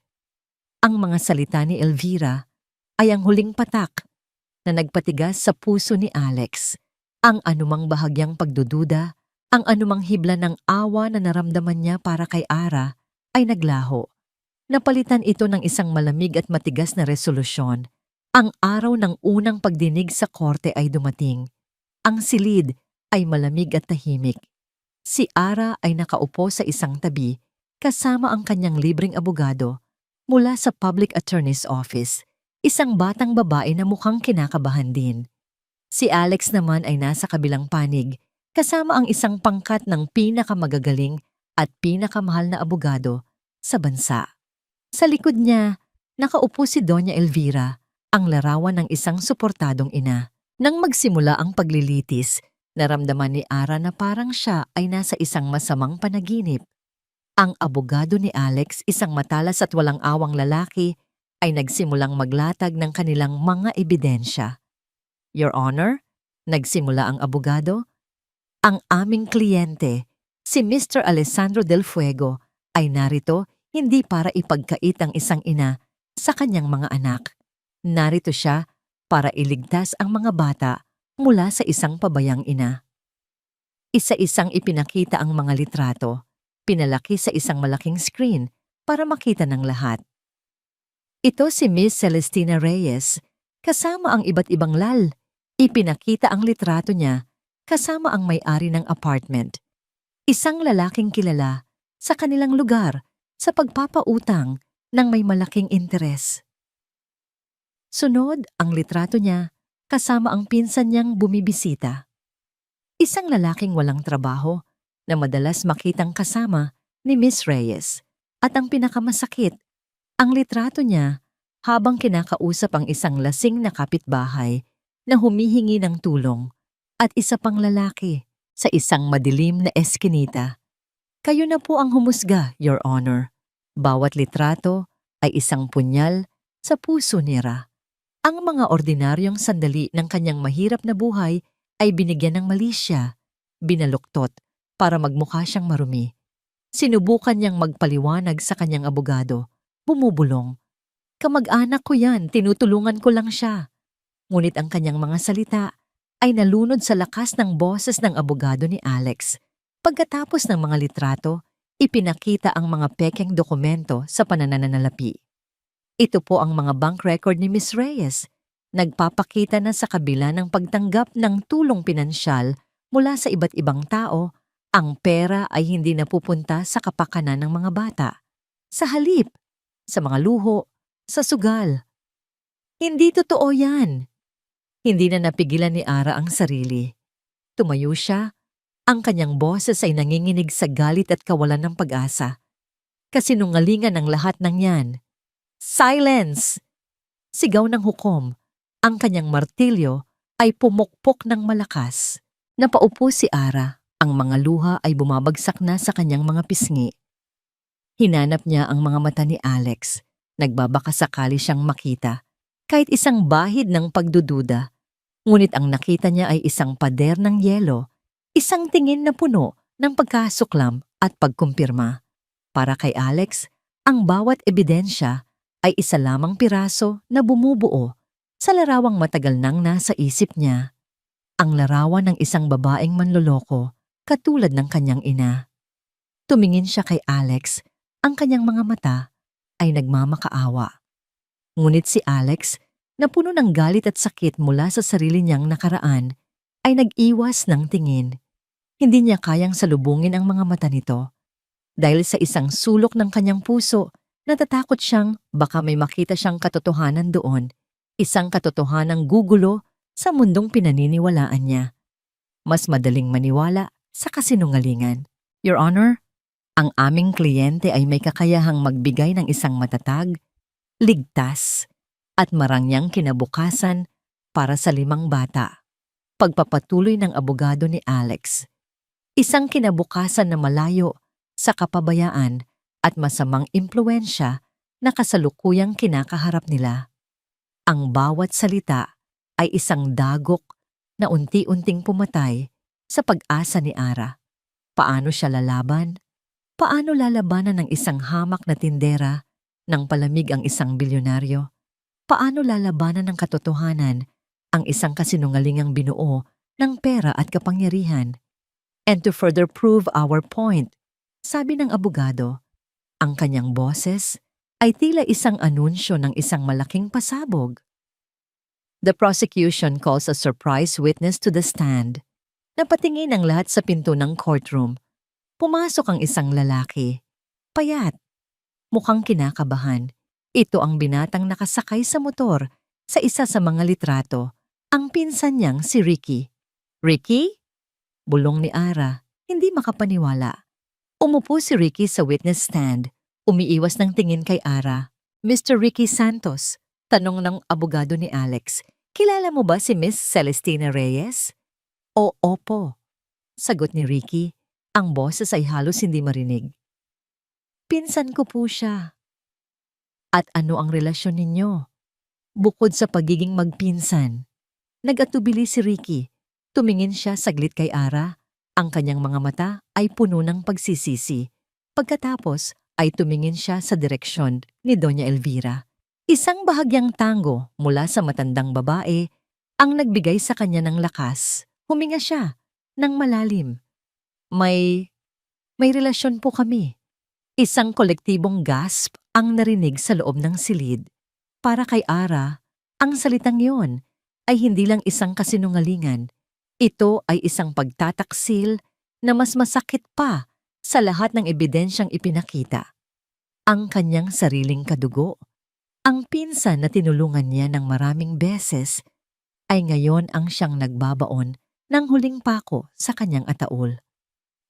Ang mga salita ni Elvira ay ang huling patak na nagpatigas sa puso ni Alex. Ang anumang bahagyang pagdududa, ang anumang hibla ng awa na naramdaman niya para kay Ara ay naglaho. Napalitan ito ng isang malamig at matigas na resolusyon. Ang araw ng unang pagdinig sa korte ay dumating. Ang silid ay malamig at tahimik. Si Ara ay nakaupo sa isang tabi kasama ang kanyang libreng abogado mula sa Public Attorney's Office, isang batang babae na mukhang kinakabahan din. Si Alex naman ay nasa kabilang panig kasama ang isang pangkat ng pinakamagagaling at pinakamahal na abogado sa bansa. Sa likod niya, nakaupo si Doña Elvira, ang larawan ng isang suportadong ina. Nang magsimula ang paglilitis, naramdaman ni Ara na parang siya ay nasa isang masamang panaginip. Ang abogado ni Alex, isang matalas at walang awang lalaki, ay nagsimulang maglatag ng kanilang mga ebidensya. Your Honor, nagsimula ang abogado, ang aming kliyente, si Mr. Alessandro Del Fuego, ay narito hindi para ipagkait ang isang ina sa kanyang mga anak. Narito siya para iligtas ang mga bata mula sa isang pabayang ina. Isa-isang ipinakita ang mga litrato, pinalaki sa isang malaking screen para makita ng lahat. Ito si Miss Celestina Reyes, kasama ang iba't ibang lal. Ipinakita ang litrato niya kasama ang may-ari ng apartment. Isang lalaking kilala sa kanilang lugar sa pagpapautang ng may malaking interes. Sunod ang litrato niya kasama ang pinsan niyang bumibisita. Isang lalaking walang trabaho na madalas makitang kasama ni Miss Reyes. At ang pinakamasakit, ang litrato niya habang kinakausap ang isang lasing na kapitbahay na humihingi ng tulong at isa pang lalaki sa isang madilim na eskinita. Kayo na po ang humusga, Your Honor. Bawat litrato ay isang punyal sa puso ni Ra. Ang mga ordinaryong sandali ng kanyang mahirap na buhay ay binigyan ng malisya, binaluktot para magmukha siyang marumi. Sinubukan niyang magpaliwanag sa kanyang abogado, bumubulong. Kamag-anak ko yan, tinutulungan ko lang siya. Ngunit ang kanyang mga salita ay nalunod sa lakas ng boses ng abogado ni Alex. Pagkatapos ng mga litrato, ipinakita ang mga pekeng dokumento sa panananalapi. Ito po ang mga bank record ni Miss Reyes. Nagpapakita na sa kabila ng pagtanggap ng tulong pinansyal mula sa iba't ibang tao, ang pera ay hindi napupunta sa kapakanan ng mga bata. Sa halip, sa mga luho, sa sugal. Hindi totoo yan. Hindi na napigilan ni Ara ang sarili. Tumayo siya. Ang kanyang boses ay nanginginig sa galit at kawalan ng pag-asa. Kasinungalingan ang lahat ng yan. Silence! Sigaw ng hukom. Ang kanyang martilyo ay pumukpok ng malakas. Napaupo si Ara. Ang mga luha ay bumabagsak na sa kanyang mga pisngi. Hinanap niya ang mga mata ni Alex. Nagbabaka sakali siyang makita. Kahit isang bahid ng pagdududa. Ngunit ang nakita niya ay isang pader ng yelo. Isang tingin na puno ng pagkasuklam at pagkumpirma. Para kay Alex, ang bawat ebidensya ay isa lamang piraso na bumubuo sa larawang matagal nang nasa isip niya. Ang larawan ng isang babaeng manloloko katulad ng kanyang ina. Tumingin siya kay Alex, ang kanyang mga mata ay nagmamakaawa. Ngunit si Alex, na puno ng galit at sakit mula sa sarili niyang nakaraan, ay nag-iwas ng tingin. Hindi niya kayang salubungin ang mga mata nito. Dahil sa isang sulok ng kanyang puso, natatakot siyang baka may makita siyang katotohanan doon. Isang katotohanang gugulo sa mundong pinaniniwalaan niya. Mas madaling maniwala sa kasinungalingan. Your Honor, ang aming kliyente ay may kakayahang magbigay ng isang matatag, ligtas, at marangyang kinabukasan para sa 5 bata. Pagpapatuloy ng abogado ni Alex. Isang kinabukasan na malayo sa kapabayaan at masamang impluwensya na kasalukuyang kinakaharap nila. Ang bawat salita ay isang dagok na unti-unting pumatay sa pag-asa ni Ara. Paano siya lalaban? Paano lalabanan ng isang hamak na tindera nang palamig ang isang bilyonaryo? Paano lalabanan ng katotohanan ang isang kasinungalingang binuo ng pera at kapangyarihan? And to further prove our point, sabi ng abogado, ang kanyang boses ay tila isang anunsyo ng isang malaking pasabog. The prosecution calls a surprise witness to the stand. Napatingin ang lahat sa pinto ng courtroom. Pumasok ang isang lalaki. Payat. Mukhang kinakabahan. Ito ang binatang nakasakay sa motor sa isa sa mga litrato. Ang pinsan niyang si Ricky. Ricky? Bulong ni Ara. Hindi makapaniwala. Umupo si Ricky sa witness stand. Umiiwas ng tingin kay Ara. Mr. Ricky Santos, tanong ng abogado ni Alex. Kilala mo ba si Miss Celestina Reyes? O opo. Sagot ni Ricky. Ang boses ay halos hindi marinig. Pinsan ko po siya. At ano ang relasyon ninyo? Bukod sa pagiging magpinsan. Nag-atubili si Ricky. Tumingin siya saglit kay Ara. Ang kanyang mga mata ay puno ng pagsisisi. Pagkatapos ay tumingin siya sa direksyon ni Doña Elvira. Isang bahagyang tango mula sa matandang babae ang nagbigay sa kanya ng lakas. Huminga siya ng malalim. May relasyon po kami. Isang kolektibong gasp ang narinig sa loob ng silid. Para kay Ara, ang salitang yon ay hindi lang isang kasinungalingan. Ito ay isang pagtataksil na mas masakit pa sa lahat ng ebidensyang ipinakita. Ang kanyang sariling kadugo, ang pinsan na tinulungan niya ng maraming beses, ay ngayon ang siyang nagbabaon ng huling pako sa kanyang ataol.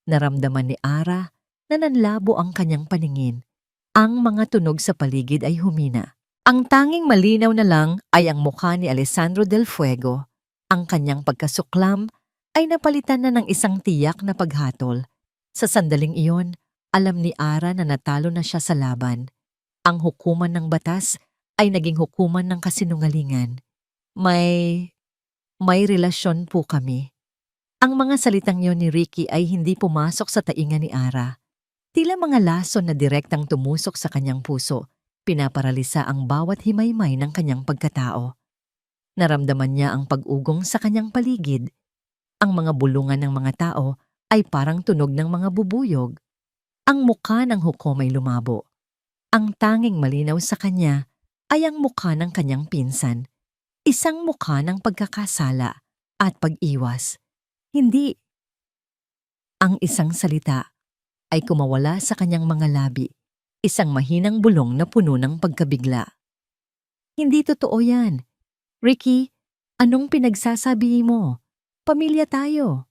Naramdaman ni Ara na nanlabo ang kanyang paningin. Ang mga tunog sa paligid ay humina. Ang tanging malinaw na lang ay ang mukha ni Alessandro Del Fuego. Ang kanyang pagkasuklam ay napalitan na ng isang tiyak na paghatol. Sa sandaling iyon, alam ni Ara na natalo na siya sa laban. Ang hukuman ng batas ay naging hukuman ng kasinungalingan. May relasyon po kami. Ang mga salitang yon ni Ricky ay hindi pumasok sa tainga ni Ara. Tila mga lason na direktang tumusok sa kanyang puso. Pinaparalisa ang bawat himaymay ng kanyang pagkatao. Naramdaman niya ang pag-ugong sa kanyang paligid. Ang mga bulungan ng mga tao ay parang tunog ng mga bubuyog. Ang mukha ng hukom ay lumabo. Ang tanging malinaw sa kanya ay ang mukha ng kanyang pinsan. Isang mukha ng pagkakasala at pag-iwas. Hindi. Ang isang salita ay kumawala sa kanyang mga labi. Isang mahinang bulong na puno ng pagkabigla. Hindi totoo yan. Ricky, anong pinagsasabi mo? Pamilya tayo.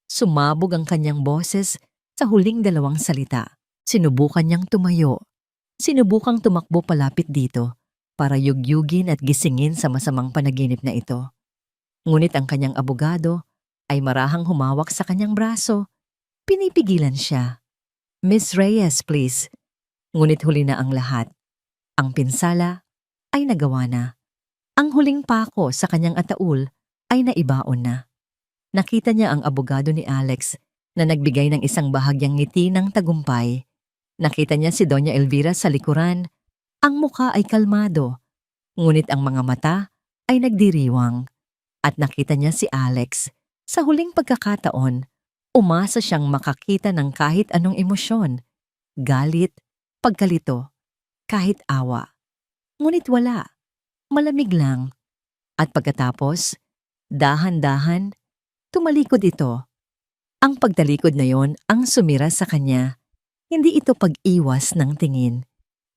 Sumabog ang kanyang boses sa huling dalawang salita. Sinubukan niyang tumayo. Sinubukang tumakbo palapit dito para yugyugin at gisingin sa masamang panaginip na ito. Ngunit ang kanyang abogado ay marahang humawak sa kanyang braso. Pinipigilan siya. Miss Reyes, please. Ngunit huli na ang lahat. Ang pinsala ay nagawa na. Ang huling pako sa kanyang ataul ay naibaon na. Nakita niya ang abogado ni Alex na nagbigay ng isang bahagyang ngiti ng tagumpay. Nakita niya si Doña Elvira sa likuran. Ang mukha ay kalmado, ngunit ang mga mata ay nagdiriwang. At nakita niya si Alex. Sa huling pagkakataon, umasa siyang makakita ng kahit anong emosyon. Galit, pagkalito, kahit awa. Ngunit wala. Malamig lang. At pagkatapos, dahan-dahan, tumalikod ito. Ang pagtalikod na yon ang sumira sa kanya. Hindi ito pag-iwas ng tingin.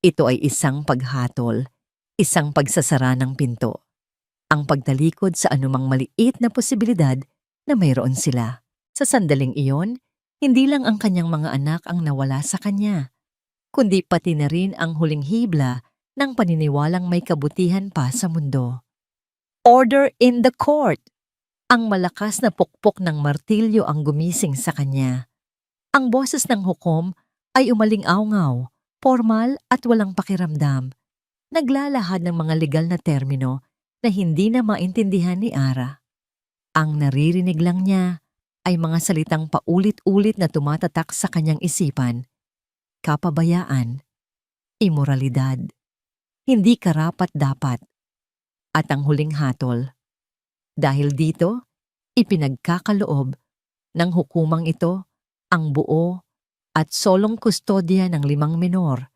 Ito ay isang paghatol, isang pagsasara ng pinto. Ang pagtalikod sa anumang maliit na posibilidad na mayroon sila. Sa sandaling iyon, hindi lang ang kanyang mga anak ang nawala sa kanya, kundi pati na rin ang huling hibla ng paniniwalang may kabutihan pa sa mundo. Order in the court! Ang malakas na pukpok ng martilyo ang gumising sa kanya. Ang boses ng hukom ay umaling-awngaw, formal at walang pakiramdam. Naglalahad ng mga legal na termino na hindi na maintindihan ni Ara. Ang naririnig lang niya ay mga salitang paulit-ulit na tumatatak sa kanyang isipan. Kapabayaan, imoralidad, hindi karapat-dapat, at ang huling hatol. Dahil dito, ipinagkakaloob ng hukumang ito ang buo at solong kustodya ng 5 menor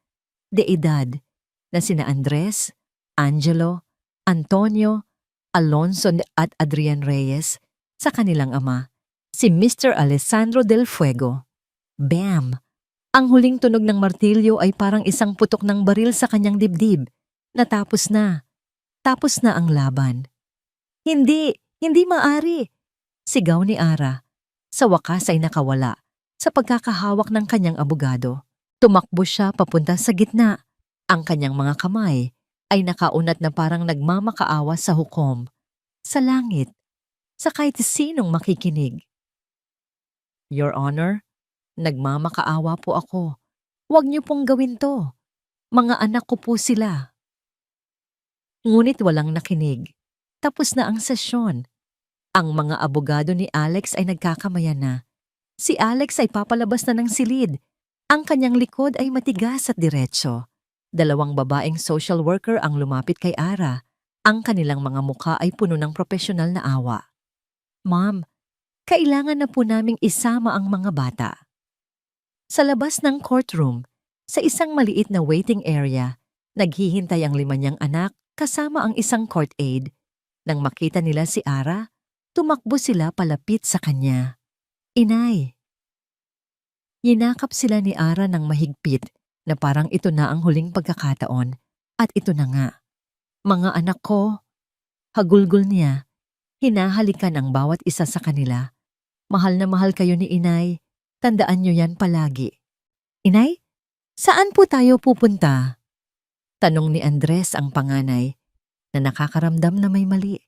de edad na sina Andres, Angelo, Antonio, Alonso at Adrian Reyes sa kanilang ama, si Mr. Alessandro Del Fuego. Bam! Ang huling tunog ng martilyo ay parang isang putok ng baril sa kanyang dibdib. Natapos na. Tapos na ang laban. Hindi! Hindi maari! Sigaw ni Ara. Sa wakas ay nakawala sa pagkakahawak ng kanyang abogado. Tumakbo siya papunta sa gitna. Ang kanyang mga kamay ay nakaunat na parang nagmamakaawa sa hukom, sa langit, sa kahit sinong makikinig. Your Honor, nagmamakaawa po ako. Huwag niyo pong gawin to. Mga anak ko po sila. Ngunit walang nakinig. Tapos na ang sesyon. Ang mga abogado ni Alex ay nagkakamayan na. Si Alex ay papalabas na ng silid. Ang kanyang likod ay matigas at diretso. 2 babaeng social worker ang lumapit kay Ara. Ang kanilang mga mukha ay puno ng profesional na awa. Ma'am, kailangan na po naming isama ang mga bata. Sa labas ng courtroom, sa isang maliit na waiting area, naghihintay ang 5 niyang anak kasama ang isang court aide. Nang makita nila si Ara, tumakbo sila palapit sa kanya. Inay. Yinakap sila ni Ara ng mahigpit na parang ito na ang huling pagkakataon at ito na nga. Mga anak ko, hagulgol niya, hinahalikan ang bawat isa sa kanila. Mahal na mahal kayo ni Inay, tandaan niyo yan palagi. Inay, saan po tayo pupunta? Tanong ni Andres ang panganay na nakakaramdam na may mali.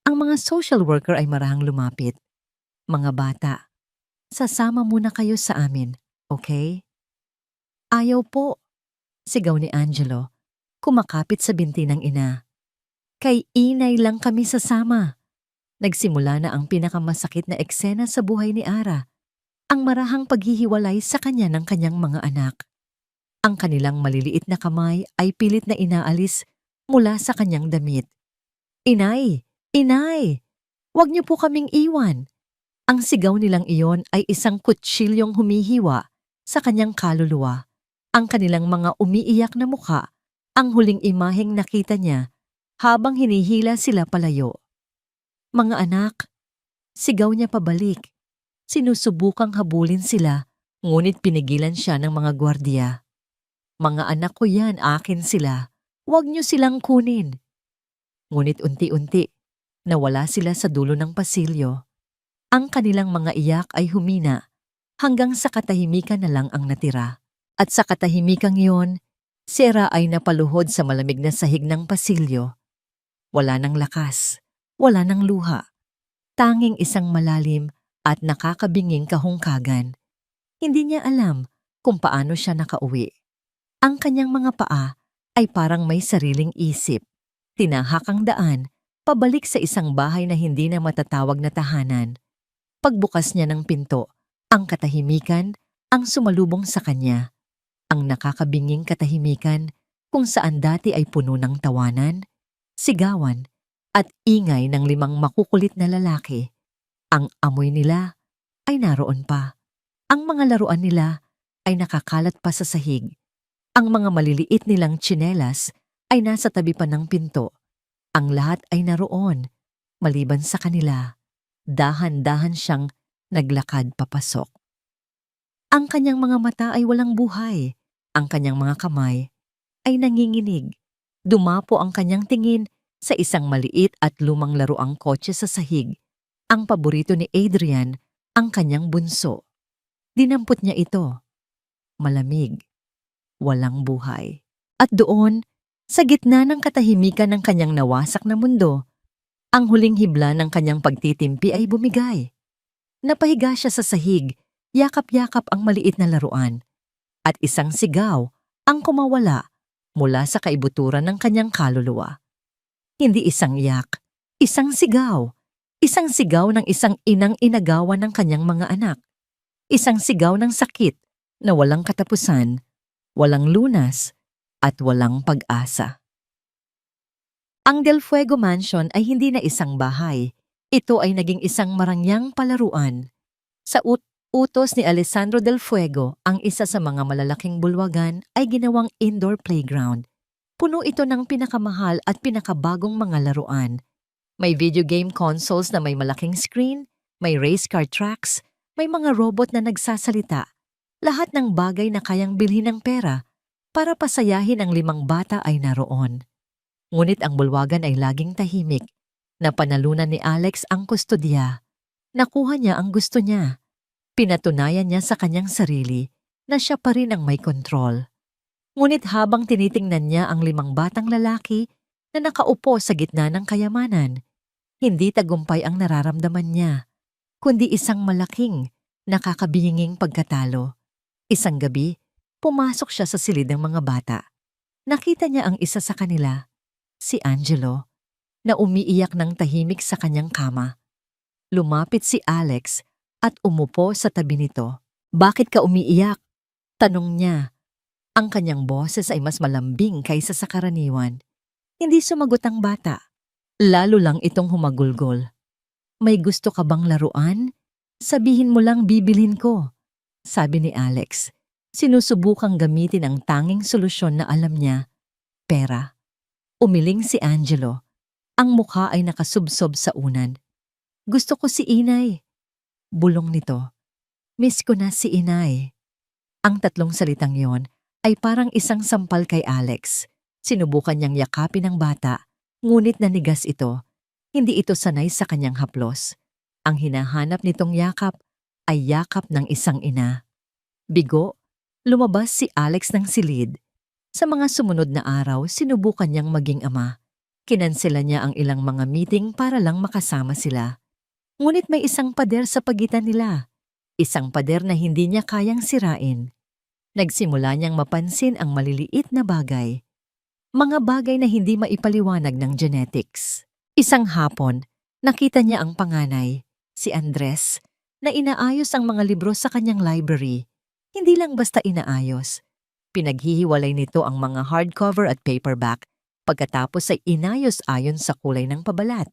Ang mga social worker ay marahang lumapit. Mga bata, sasama muna kayo sa amin, okay? Ayaw po, sigaw ni Angelo, kumakapit sa binti ng ina. Kay Inay lang kami sasama. Nagsimula na ang pinakamasakit na eksena sa buhay ni Ara, ang marahang paghihiwalay sa kanya ng kanyang mga anak. Ang kanilang maliliit na kamay ay pilit na inaalis mula sa kanyang damit. "Inay! Inay! Huwag niyo po kaming iwan!" Ang sigaw nilang iyon ay isang kutsilyong humihiwa sa kanyang kaluluwa. Ang kanilang mga umiiyak na mukha, ang huling imaheng nakita niya habang hinihila sila palayo. "Mga anak," sigaw niya pabalik. Sinusubukang habulin sila, ngunit pinigilan siya ng mga gwardiya. "Mga anak ko yan, akin sila. Huwag niyo silang kunin." Ngunit unti-unti, nawala sila sa dulo ng pasilyo. Ang kanilang mga iyak ay humina hanggang sa katahimikan na lang ang natira. At sa katahimikang iyon, si Era ay napaluhod sa malamig na sahig ng pasilyo. Wala ng lakas, wala ng luha. Tanging isang malalim at nakakabinging kahungkagan. Hindi niya alam kung paano siya nakauwi. Ang kanyang mga paa ay parang may sariling isip. Tinahak ang daan, pabalik sa isang bahay na hindi na matatawag na tahanan. Pagbukas niya ng pinto, ang katahimikan ang sumalubong sa kanya. Ang nakakabinging katahimikan kung saan dati ay puno ng tawanan, sigawan, at ingay ng 5 makukulit na lalaki. Ang amoy nila ay naroon pa. Ang mga laruan nila ay nakakalat pa sa sahig. Ang mga maliliit nilang tsinelas ay nasa tabi pa ng pinto. Ang lahat ay naroon, maliban sa kanila. Dahan-dahan siyang naglakad papasok. Ang kanyang mga mata ay walang buhay. Ang kanyang mga kamay ay nanginginig. Dumapo ang kanyang tingin sa isang maliit at lumang laruang kotse sa sahig. Ang paborito ni Adrian, ang kanyang bunso. Dinampot niya ito. Malamig. Walang buhay. At doon, sa gitna ng katahimikan ng kanyang nawasak na mundo, ang huling hibla ng kanyang pagtitimpi ay bumigay. Napahiga siya sa sahig, yakap-yakap ang maliit na laruan. At isang sigaw ang kumawala mula sa kaibuturan ng kanyang kaluluwa. Hindi isang yak, isang sigaw. Isang sigaw ng isang inang inagawan ng kanyang mga anak. Isang sigaw ng sakit na walang katapusan, walang lunas, at walang pag-asa. Ang Del Fuego Mansion ay hindi na isang bahay. Ito ay naging isang marangyang palaruan. Sa utos ni Alessandro Del Fuego, ang isa sa mga malalaking bulwagan ay ginawang indoor playground. Puno ito ng pinakamahal at pinakabagong mga laruan. May video game consoles na may malaking screen, may race car tracks, may mga robot na nagsasalita. Lahat ng bagay na kayang bilhin ng pera para pasayahin ang 5 bata ay naroon. Ngunit ang bulwagan ay laging tahimik. Napanalunan ni Alex ang kustodya. Nakuha niya ang gusto niya. Pinatunayan niya sa kanyang sarili na siya pa rin ang may kontrol. Ngunit habang tinitingnan niya ang 5 batang lalaki na nakaupo sa gitna ng kayamanan, hindi tagumpay ang nararamdaman niya, kundi isang malaking, nakakabinging pagkatalo. Isang gabi, pumasok siya sa silid ng mga bata. Nakita niya ang isa sa kanila, si Angelo, na umiiyak ng tahimik sa kanyang kama. Lumapit si Alex at umupo sa tabi nito. "Bakit ka umiiyak?" tanong niya. Ang kanyang boses ay mas malambing kaysa sa karaniwan. Hindi sumagot ang bata. Lalo lang itong humagulgol. "May gusto ka bang laruan? Sabihin mo lang bibilhin ko," sabi ni Alex. Sinusubukang gamitin ang tanging solusyon na alam niya, pera. Umiling si Angelo. Ang mukha ay nakasubsob sa unan. "Gusto ko si Inay." Bulong nito. "Miss ko na si Inay." Ang 3 salitang yon ay parang isang sampal kay Alex. Sinubukan niyang yakapin ang bata, ngunit nanigas ito. Hindi ito sanay sa kanyang haplos. Ang hinahanap nitong yakap ay yakap ng isang ina. Bigo, lumabas si Alex ng silid. Sa mga sumunod na araw, sinubukan niyang maging ama. Kinansela niya ang ilang mga meeting para lang makasama sila. Ngunit may isang pader sa pagitan nila. Isang pader na hindi niya kayang sirain. Nagsimula niyang mapansin ang maliliit na bagay. Mga bagay na hindi maipaliwanag ng genetics. Isang hapon, nakita niya ang panganay, si Andres, na inaayos ang mga libro sa kanyang library. Hindi lang basta inaayos. Pinaghihiwalay nito ang mga hardcover at paperback pagkatapos ay inayos ayon sa kulay ng pabalat.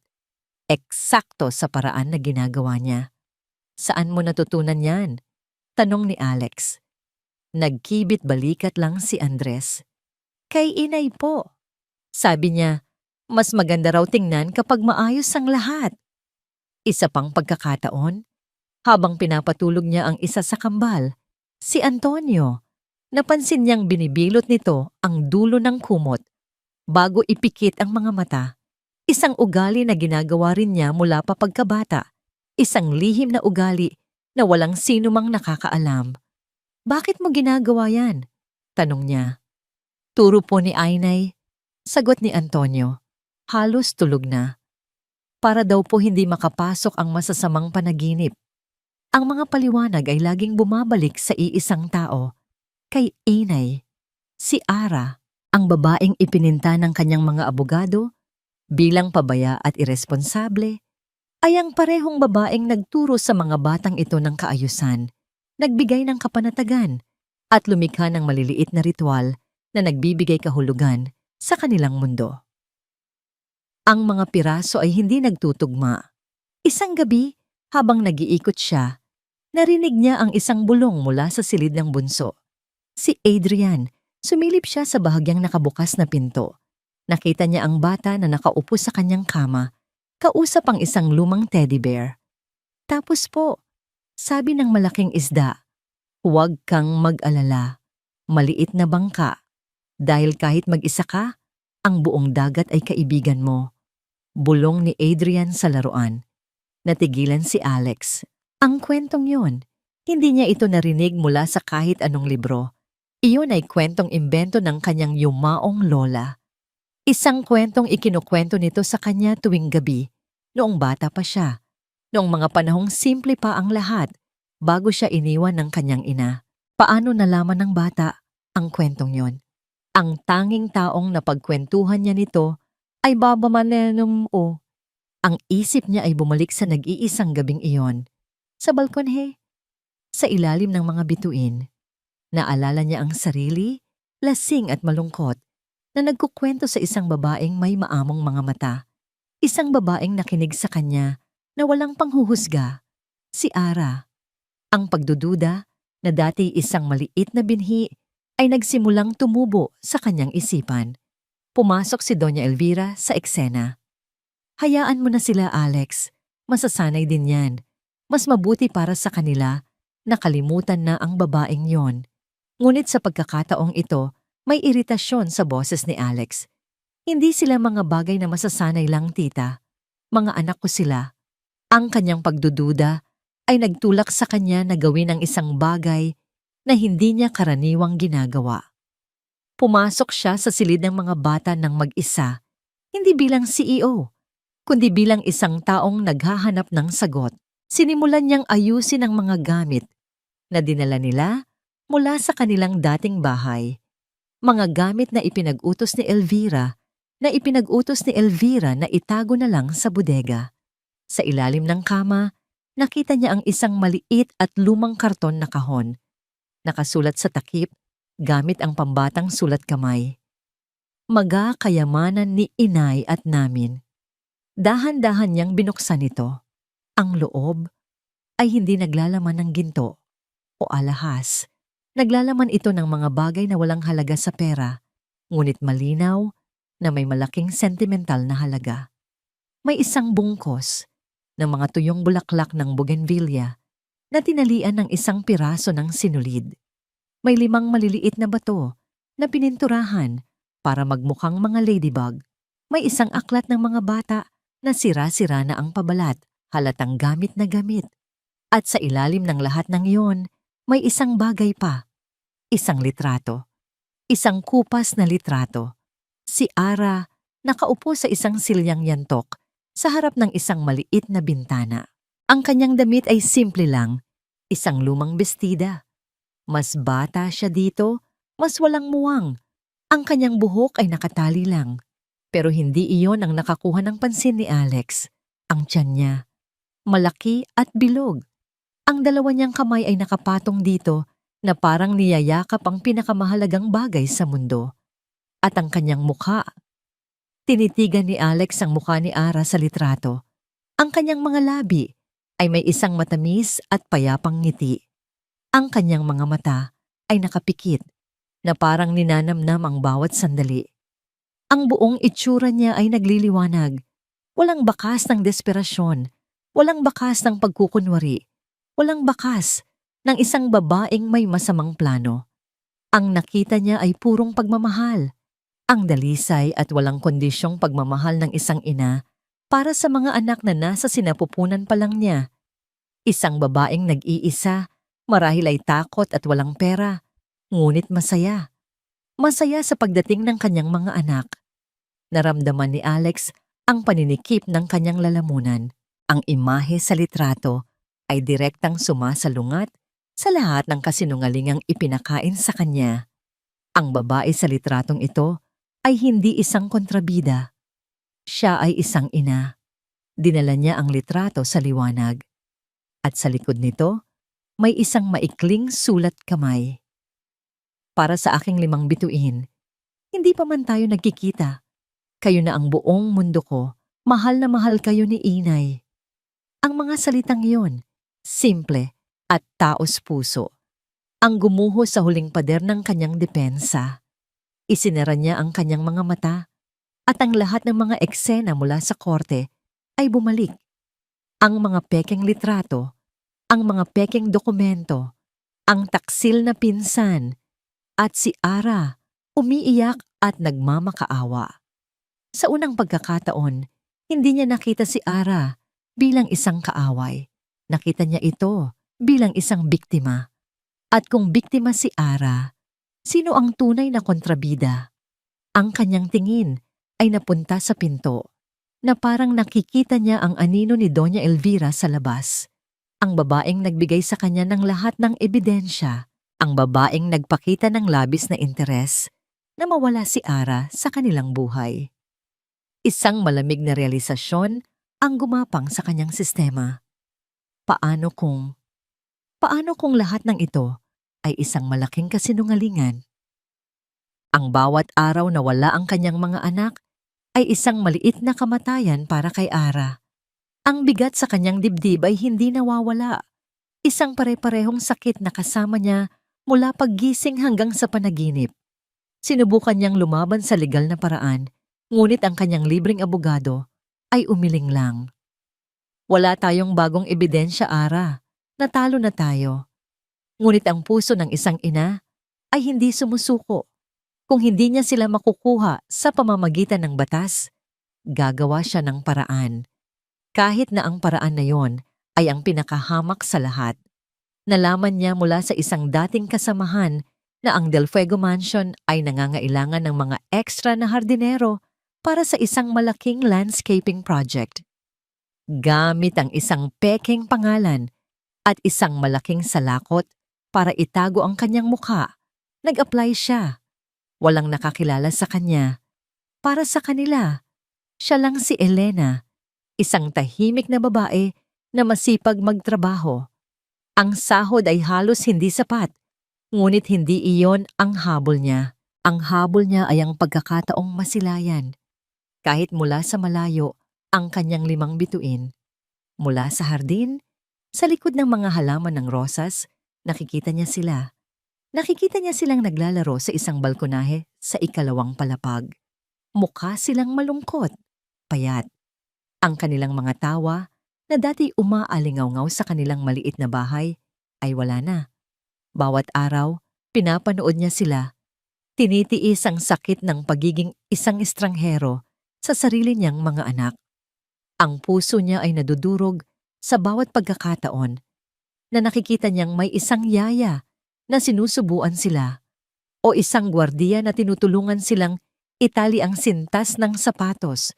Eksakto sa paraan na ginagawa niya. Saan mo natutunan yan? Tanong ni Alex. Nagkibit balikat lang si Andres. Kay inay po. Sabi niya, mas maganda raw tingnan kapag maayos ang lahat. Isa pang pagkakataon, habang pinapatulog niya ang isa sa kambal, si Antonio, napansin niyang binibilot nito ang dulo ng kumot bago ipikit ang mga mata. Isang ugali na ginagawa rin niya mula pa pagkabata. Isang lihim na ugali na walang sino mang nakakaalam. Bakit mo ginagawa yan? Tanong niya. Turo po ni Ainay. Sagot ni Antonio. Halos tulog na. Para daw po hindi makapasok ang masasamang panaginip. Ang mga paliwanag ay laging bumabalik sa iisang tao. Kay Ainay, si Ara, ang babaeng ipininta ng kanyang mga abogado, bilang pabaya at iresponsable, ay ang parehong babaeng nagturo sa mga batang ito ng kaayusan, nagbigay ng kapanatagan, at lumikha ng maliliit na ritual na nagbibigay kahulugan sa kanilang mundo. Ang mga piraso ay hindi nagtutugma. Isang gabi, habang nag-iikot siya, narinig niya ang isang bulong mula sa silid ng bunso. Si Adrian, sumilip siya sa bahagyang nakabukas na pinto. Nakita niya ang bata na nakaupo sa kanyang kama, kausap ang isang lumang teddy bear. Tapos po, sabi ng malaking isda, huwag kang mag-alala, maliit na bangka, dahil kahit mag-isa ka, ang buong dagat ay kaibigan mo. Bulong ni Adrian sa laruan. Natigilan si Alex. Ang kwentong yon, hindi niya ito narinig mula sa kahit anong libro. Iyon ay kwentong imbento ng kanyang yumaong lola. Isang kwentong ikinukwento nito sa kanya tuwing gabi, noong bata pa siya, noong mga panahong simple pa ang lahat, bago siya iniwan ng kanyang ina. Paano nalaman ng bata ang kwentong yon? Ang tanging taong napagkwentuhan niya nito ay Baba Manenum o. Ang isip niya ay bumalik sa nag-iisang gabing iyon. Sa balkonhe, sa ilalim ng mga bituin, naalala niya ang sarili, lasing at malungkot, na nagkukwento sa isang babaeng may maamong mga mata. Isang babaeng nakinig sa kanya na walang panghuhusga. Si Ara. Ang pagdududa na dati isang maliit na binhi ay nagsimulang tumubo sa kanyang isipan. Pumasok si Doña Elvira sa eksena. Hayaan mo na sila, Alex. Masasanay din yan. Mas mabuti para sa kanila na kalimutan na ang babaeng yon. Ngunit sa pagkakataong ito, may iritasyon sa boses ni Alex. Hindi sila mga bagay na masasanay lang, tita. Mga anak ko sila. Ang kanyang pagdududa ay nagtulak sa kanya na gawin ang isang bagay na hindi niya karaniwang ginagawa. Pumasok siya sa silid ng mga bata ng mag-isa, hindi bilang CEO, kundi bilang isang taong naghahanap ng sagot. Sinimulan niyang ayusin ang mga gamit na dinala nila mula sa kanilang dating bahay. Mga gamit na ipinag-utos ni Elvira na itago na lang sa bodega. Sa ilalim ng kama, nakita niya ang isang maliit at lumang karton na kahon. Nakasulat sa takip, gamit ang pambatang sulat kamay. Maga kayamanan ni inay at namin. Dahan-dahan niyang binuksan ito. Ang loob ay hindi naglalaman ng ginto o alahas. Naglalaman ito ng mga bagay na walang halaga sa pera, ngunit malinaw na may malaking sentimental na halaga. May isang bungkos ng mga tuyong bulaklak ng bougainvillea na tinalian ng isang piraso ng sinulid. May 5 maliliit na bato na pininturahan para magmukhang mga ladybug. May isang aklat ng mga bata na sira-sira na ang pabalat, halatang gamit na gamit. At sa ilalim ng lahat ng iyon, may isang bagay pa. Isang litrato. Isang kupas na litrato. Si Ara nakaupo sa isang silyang yantok sa harap ng isang maliit na bintana. Ang kanyang damit ay simple lang, isang lumang bestida. Mas bata siya dito, mas walang muwang. Ang kanyang buhok ay nakatali lang. Pero hindi iyon ang nakakuha ng pansin ni Alex. Ang tiyan niya, malaki at bilog. Ang dalawa niyang kamay ay nakapatong dito na parang niyayakap ang pinakamahalagang bagay sa mundo. At ang kanyang mukha. Tinitigan ni Alex ang mukha ni Ara sa litrato. Ang kanyang mga labi ay may isang matamis at payapang ngiti. Ang kanyang mga mata ay nakapikit na parang ninanamnam ang bawat sandali. Ang buong itsura niya ay nagliliwanag. Walang bakas ng desperasyon, walang bakas ng pagkukunwari, walang bakas ng isang babaeng may masamang plano. Ang nakita niya ay purong pagmamahal, ang dalisay at walang kondisyong pagmamahal ng isang ina para sa mga anak na nasa sinapupunan pa lang niya. Isang babaeng nag-iisa, marahil ay takot at walang pera, ngunit masaya. Masaya sa pagdating ng kanyang mga anak. Naramdaman ni Alex ang paninikip ng kanyang lalamunan. Ang imahe sa litrato ay direktang sumasalungat sa lahat ng kasinungalingang ipinakain sa kanya. Ang babae sa litratong ito ay hindi isang kontrabida. Siya ay isang ina. Dinala niya ang litrato sa liwanag. At sa likod nito, may isang maikling sulat kamay. Para sa aking 5 bituin, hindi pa man tayo nagkikita. Kayo na ang buong mundo ko, mahal na mahal kayo ni Inay. Ang mga salitang iyon, simple at taos puso. Ang gumuho sa huling pader ng kanyang depensa. Isinara niya ang kanyang mga mata at ang lahat ng mga eksena mula sa korte ay bumalik. Ang mga pekeng litrato, ang mga pekeng dokumento, ang taksil na pinsan, at si Ara, umiiyak at nagmamakaawa. Sa unang pagkakataon, hindi niya nakita si Ara bilang isang kaaway. Nakita niya ito bilang isang biktima. At kung biktima si Ara, sino ang tunay na kontrabida? Ang kanyang tingin ay napunta sa pinto, na parang nakikita niya ang anino ni Doña Elvira sa labas. Ang babaeng nagbigay sa kanya ng lahat ng ebidensya. Ang babaeng nagpakita ng labis na interes na mawala si Ara sa kanilang buhay. Isang malamig na realisasyon ang gumapang sa kanyang sistema. Paano kung lahat ng ito ay isang malaking kasinungalingan? Ang bawat araw na wala ang kanyang mga anak ay isang maliit na kamatayan para kay Ara. Ang bigat sa kanyang dibdib ay hindi nawawala. Isang pare-parehong sakit na kasama niya mula paggising hanggang sa panaginip. Sinubukan niyang lumaban sa legal na paraan, ngunit ang kanyang libreng abogado ay umiling lang. Wala tayong bagong ebidensya, Ara. Natalo na tayo. Ngunit ang puso ng isang ina ay hindi sumusuko. Kung hindi niya sila makukuha sa pamamagitan ng batas, gagawa siya ng paraan. Kahit na ang paraan na yon ay ang pinakahamak sa lahat. Nalaman niya mula sa isang dating kasamahan na ang Del Fuego Mansion ay nangangailangan ng mga extra na hardinero para sa isang malaking landscaping project. Gamit ang isang peking pangalan at isang malaking salakot para itago ang kanyang mukha, nag-apply siya. Walang nakakilala sa kanya. Para sa kanila, siya lang si Elena, isang tahimik na babae na masipag magtrabaho. Ang sahod ay halos hindi sapat, ngunit hindi iyon ang habol niya. Ang habol niya ay ang pagkakataong masilayan. Kahit mula sa malayo ang kanyang 5 bituin. Mula sa hardin, sa likod ng mga halaman ng rosas, nakikita niya sila. Nakikita niya silang naglalaro sa isang balkonahe sa 2 palapag. Mukha silang malungkot, payat. Ang kanilang mga tawa na dati umaalingaw-ngaw sa kanilang maliit na bahay ay wala na. Bawat araw, pinapanood niya sila. Tinitiis ang sakit ng pagiging isang estranghero sa sarili niyang mga anak. Ang puso niya ay nadudurog sa bawat pagkakataon na nakikita niyang may isang yaya na sinusubuan sila o isang gwardiya na tinutulungan silang itali ang sintas ng sapatos,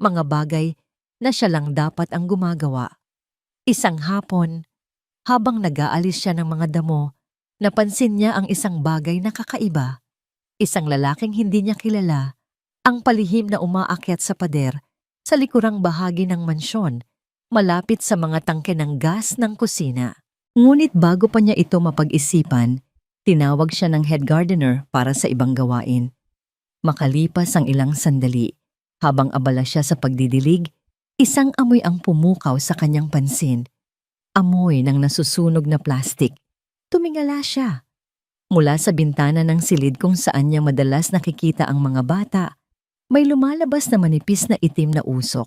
mga bagay na siya lang dapat ang gumagawa. Isang hapon, habang nag-aalis siya ng mga damo, napansin niya ang isang bagay na kakaiba. Isang lalaking hindi niya kilala, ang palihim na umaakyat sa pader sa likurang bahagi ng mansyon, malapit sa mga tangke ng gas ng kusina. Ngunit bago pa niya ito mapag-isipan, Tinawag siya ng head gardener para sa ibang gawain. Makalipas ang ilang sandali, habang abala siya sa pagdidilig, isang amoy ang pumukaw sa kanyang pansin. Amoy ng nasusunog na plastik. Tumingala siya. Mula sa bintana ng silid kung saan niya madalas nakikita ang mga bata, may lumalabas na manipis na itim na usok.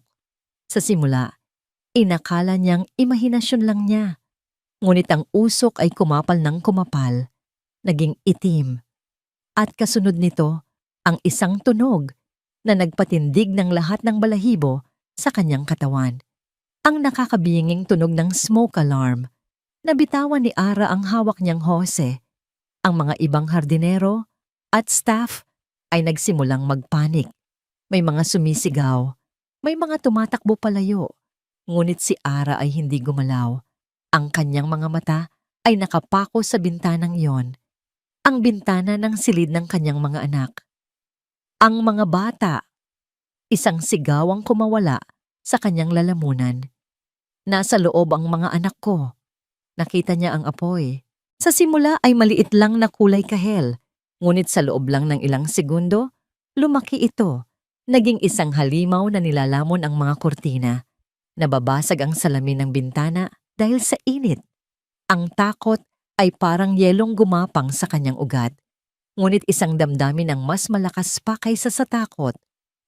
Sa simula, inakala niyang imahinasyon lang niya. Ngunit ang usok ay kumapal ng kumapal, naging itim. At kasunod nito, ang isang tunog na nagpatindig ng lahat ng balahibo sa kanyang katawan. Ang nakakabinging tunog ng smoke alarm. Nabitawan ni Ara ang hawak niyang hose. Ang mga ibang hardinero at staff ay nagsimulang magpanik. May mga sumisigaw, may mga tumatakbo palayo. Ngunit si Ara ay hindi gumalaw. Ang kanyang mga mata ay nakapako sa bintanang iyon. Ang bintana ng silid ng kanyang mga anak. Ang mga bata. Isang sigaw ang kumawala sa kanyang lalamunan. Nasa loob ang mga anak ko. Nakita niya ang apoy. Sa simula ay maliit lang na kulay kahel. Ngunit sa loob lang ng ilang segundo, lumaki ito. Naging isang halimaw na nilalamon ang mga kurtina. Nababasag ang salamin ng bintana dahil sa init. Ang takot ay parang yelong gumapang sa kanyang ugat. Ngunit isang damdamin ang mas malakas pa kaysa sa takot.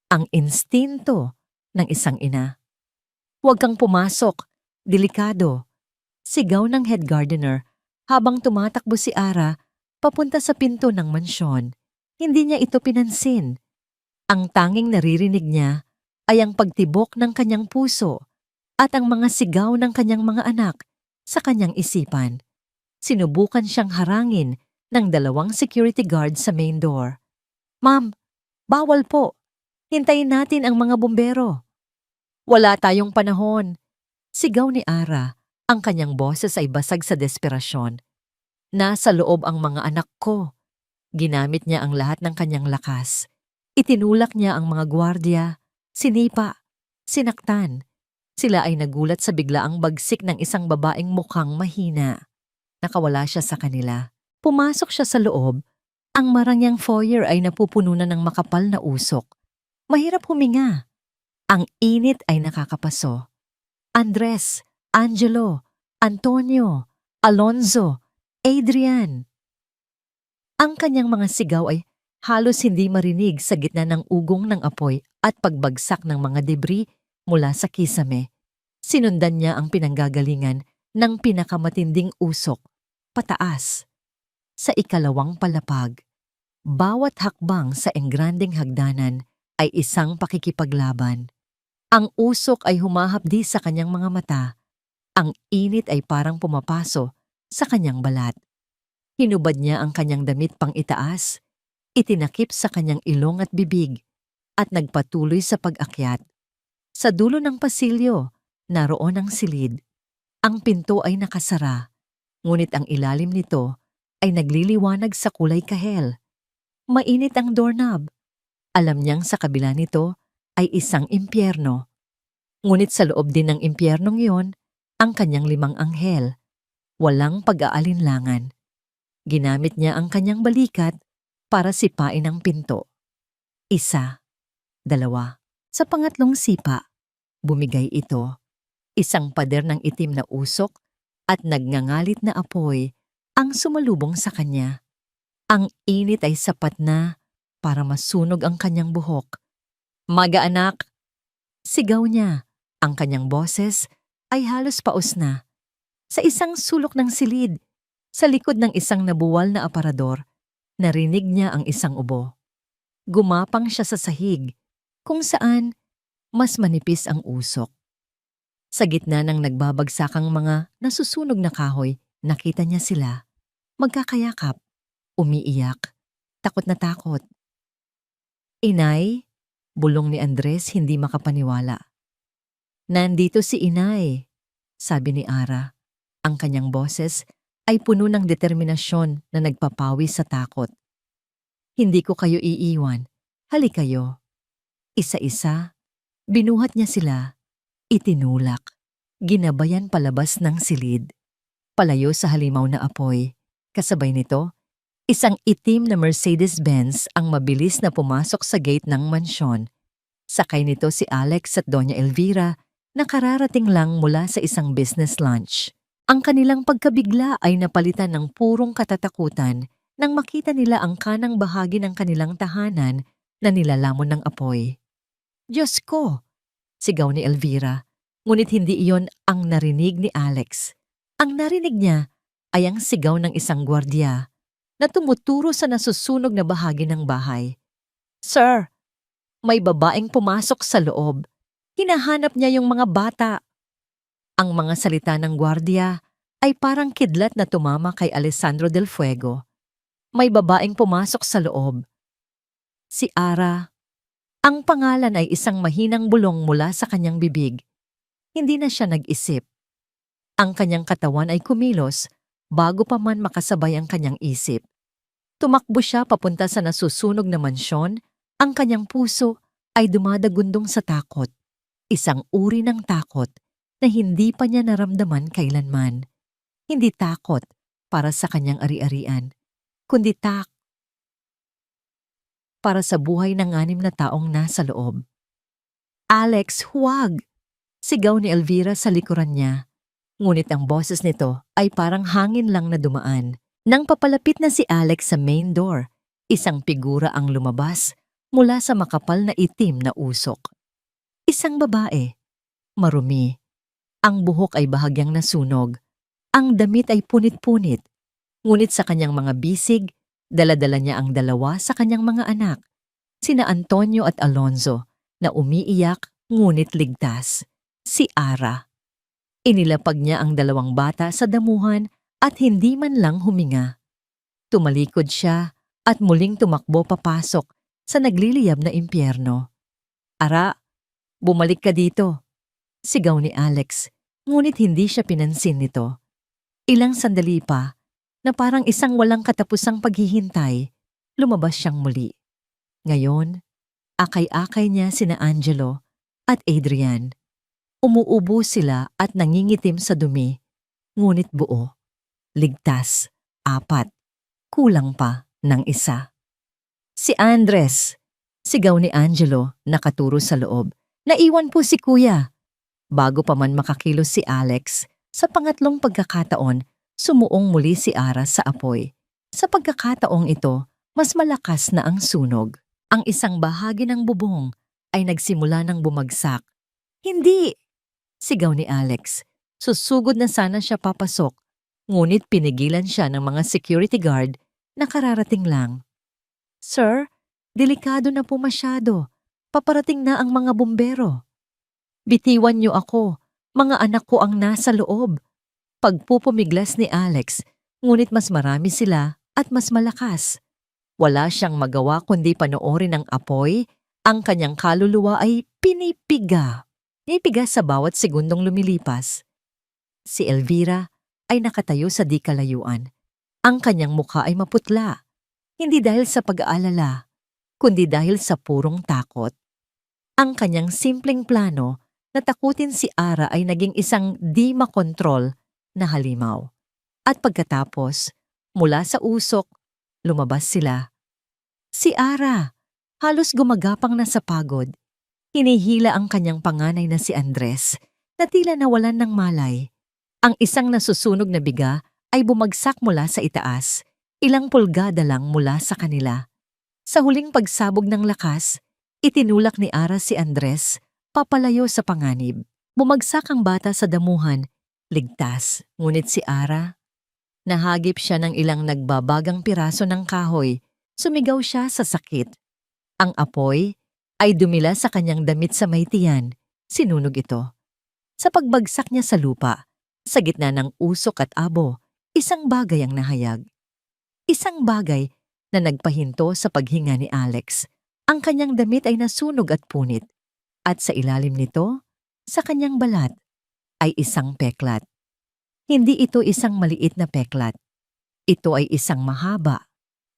Ang instinto ng isang ina. Huwag kang pumasok. Delikado. Sigaw ng head gardener habang tumatakbo si Ara papunta sa pinto ng mansyon. Hindi niya ito pinansin. Ang tanging naririnig niya ay ang pagtibok ng kanyang puso at ang mga sigaw ng kanyang mga anak sa kanyang isipan. Sinubukan siyang harangin ng 2 security guard sa main door. "Ma'am, bawal po. Hintayin natin ang mga bumbero." "Wala tayong panahon." Sigaw ni Ara. Ang kanyang boses ay basag sa desperasyon. Nasa loob ang mga anak ko. Ginamit niya ang lahat ng kanyang lakas. Itinulak niya ang mga gwardiya, sinipa, sinaktan. Sila ay nagulat sa biglaang bagsik ng isang babaeng mukhang mahina. Nakawala siya sa kanila. Pumasok siya sa loob. Ang marangyang foyer ay napupuno na ng makapal na usok. Mahirap huminga. Ang init ay nakakapaso. Andres, Angelo, Antonio, Alonzo, Adrian. Ang kanyang mga sigaw ay halos hindi marinig sa gitna ng ugong ng apoy at pagbagsak ng mga debris mula sa kisame. Sinundan niya ang pinanggagalingan ng pinakamatinding usok, pataas. Sa ikalawang palapag, bawat hakbang sa engrandeng hagdanan ay isang pakikipaglaban. Ang usok ay humahapdi sa kanyang mga mata. Ang init ay parang pumapaso sa kanyang balat. Hinubad niya ang kanyang damit pang itaas, itinakip sa kanyang ilong at bibig, at nagpatuloy sa pag-akyat. Sa dulo ng pasilyo, naroon ang silid. Ang pinto ay nakasara, ngunit ang ilalim nito ay nagliliwanag sa kulay kahel. Mainit ang doorknob. Alam niyang sa kabila nito ay isang impyerno. Ngunit sa loob din ng impyernong iyon, ang kanyang 5 anghel. Walang pag-aalinlangan. Ginamit niya ang kanyang balikat para sipain ang pinto. 1, 2. Sa pangatlong sipa, bumigay ito. Isang pader ng itim na usok at nagngangalit na apoy ang sumalubong sa kanya. Ang init ay sapat na para masunog ang kanyang buhok. "Maga-anak!" Sigaw niya. Ang kanyang boses ay halos paos na. Sa isang sulok ng silid, sa likod ng isang nabuwal na aparador, narinig niya ang isang ubo. Gumapang siya sa sahig, kung saan mas manipis ang usok. Sa gitna ng nagbabagsakang mga nasusunog na kahoy, nakita niya sila. Magkakayakap, umiiyak, takot na takot. "Inay?" Bulong ni Andres, hindi makapaniwala. "Nandito si Inay," sabi ni Ara. Ang kanyang boses ay puno ng determinasyon na nagpapawi sa takot. "Hindi ko kayo iiwan. Halik kayo." Isa-isa, binuhat niya sila. Itinulak. Ginabayan palabas ng silid. Palayo sa halimaw na apoy. Kasabay nito, Isang itim na Mercedes-Benz ang mabilis na pumasok sa gate ng mansyon. Sakay nito si Alex at Doña Elvira na kararating lang mula sa isang business lunch. Ang kanilang pagkabigla ay napalitan ng purong katatakutan nang makita nila ang kanang bahagi ng kanilang tahanan na nilalamon ng apoy. Diyos ko! Sigaw ni Elvira, ngunit hindi iyon ang narinig ni Alex. Ang narinig niya ay ang sigaw ng isang gwardiya na tumuturo sa nasusunog na bahagi ng bahay. Sir, may babaeng pumasok sa loob. Hinahanap niya yung mga bata. Ang mga salita ng gwardiya ay parang kidlat na tumama kay Alessandro Del Fuego. May babaeng pumasok sa loob. Si Ara. Ang pangalan ay isang mahinang bulong mula sa kanyang bibig. Hindi na siya nag-isip. Ang kanyang katawan ay kumilos bago pa man makasabay ang kanyang isip. Tumakbo siya papunta sa nasusunog na mansyon. Ang kanyang puso ay dumadagundong sa takot. Isang uri ng takot na hindi pa niya naramdaman kailanman. Hindi takot para sa kanyang ari-arian, kundi para sa buhay ng 6 na taong nasa loob. Alex, huwag! Sigaw ni Elvira sa likuran niya. Ngunit ang boses nito ay parang hangin lang na dumaan. Nang papalapit na si Alex sa main door, isang figura ang lumabas mula sa makapal na itim na usok. Isang babae, marumi. Ang buhok ay bahagyang nasunog. Ang damit ay punit-punit. Ngunit sa kanyang mga bisig, dala-dala niya ang 2 sa kanyang mga anak, sina Antonio at Alonzo, na umiiyak ngunit ligtas. Si Ara. Inilapag niya ang 2 bata sa damuhan at hindi man lang huminga. Tumalikod siya at muling tumakbo papasok sa nagliliyab na impyerno. Ara, bumalik ka dito, sigaw ni Alex, ngunit hindi siya pinansin nito. Ilang sandali pa, na parang isang walang katapusang paghihintay, lumabas siyang muli. Ngayon, akay-akay niya sina Angelo at Adrian. Umuubo sila at nangingitim sa dumi, ngunit buo. Ligtas, 4, kulang pa ng 1. Si Andres, sigaw ni Angelo, nakaturo sa loob. Naiwan po si Kuya. Bago pa man makakilos si Alex, sa pangatlong pagkakataon, sumuong muli si Ara sa apoy. Sa pagkakataong ito, mas malakas na ang sunog. Ang isang bahagi ng bubong ay nagsimula ng bumagsak. Hindi! Sigaw ni Alex. Susugod na sana siya papasok, ngunit pinigilan siya ng mga security guard na kararating lang. Sir, delikado na po masyado. Paparating na ang mga bumbero. Bitiwan niyo ako, mga anak ko ang nasa loob. Pagpupumiglas ni Alex, ngunit mas marami sila at mas malakas. Wala siyang magawa kundi panoorin ang apoy, ang kanyang kaluluwa ay pinipiga. Pinipiga sa bawat segundong lumilipas. Si Elvira ay nakatayo sa di kalayuan. Ang kanyang mukha ay maputla, hindi dahil sa pag-aalala, kundi dahil sa purong takot. Ang kanyang simpleng plano na takutin si Ara ay naging isang di makontrol na halimaw. At pagkatapos, mula sa usok, lumabas sila. Si Ara, halos gumagapang na sa pagod. Hinihila ang kanyang panganay na si Andres, na tila nawalan ng malay. Ang isang nasusunog na biga ay bumagsak mula sa itaas, ilang pulgada lang mula sa kanila. Sa huling pagsabog ng lakas, itinulak ni Ara si Andres papalayo sa panganib. Bumagsak ang bata sa damuhan, ligtas. Ngunit si Ara, nahagip siya ng ilang nagbabagang piraso ng kahoy. Sumigaw siya sa sakit. Ang apoy ay dumila sa kanyang damit sa may tiyan. Sinunog ito. Sa pagbagsak niya sa lupa, sa gitna ng usok at abo, isang bagay ang nahayag. Isang bagay na nagpahinto sa paghinga ni Alex. Ang kanyang damit ay nasunog at punit. At sa ilalim nito, sa kanyang balat, ay isang peklat. Hindi ito isang maliit na peklat. Ito ay isang mahaba,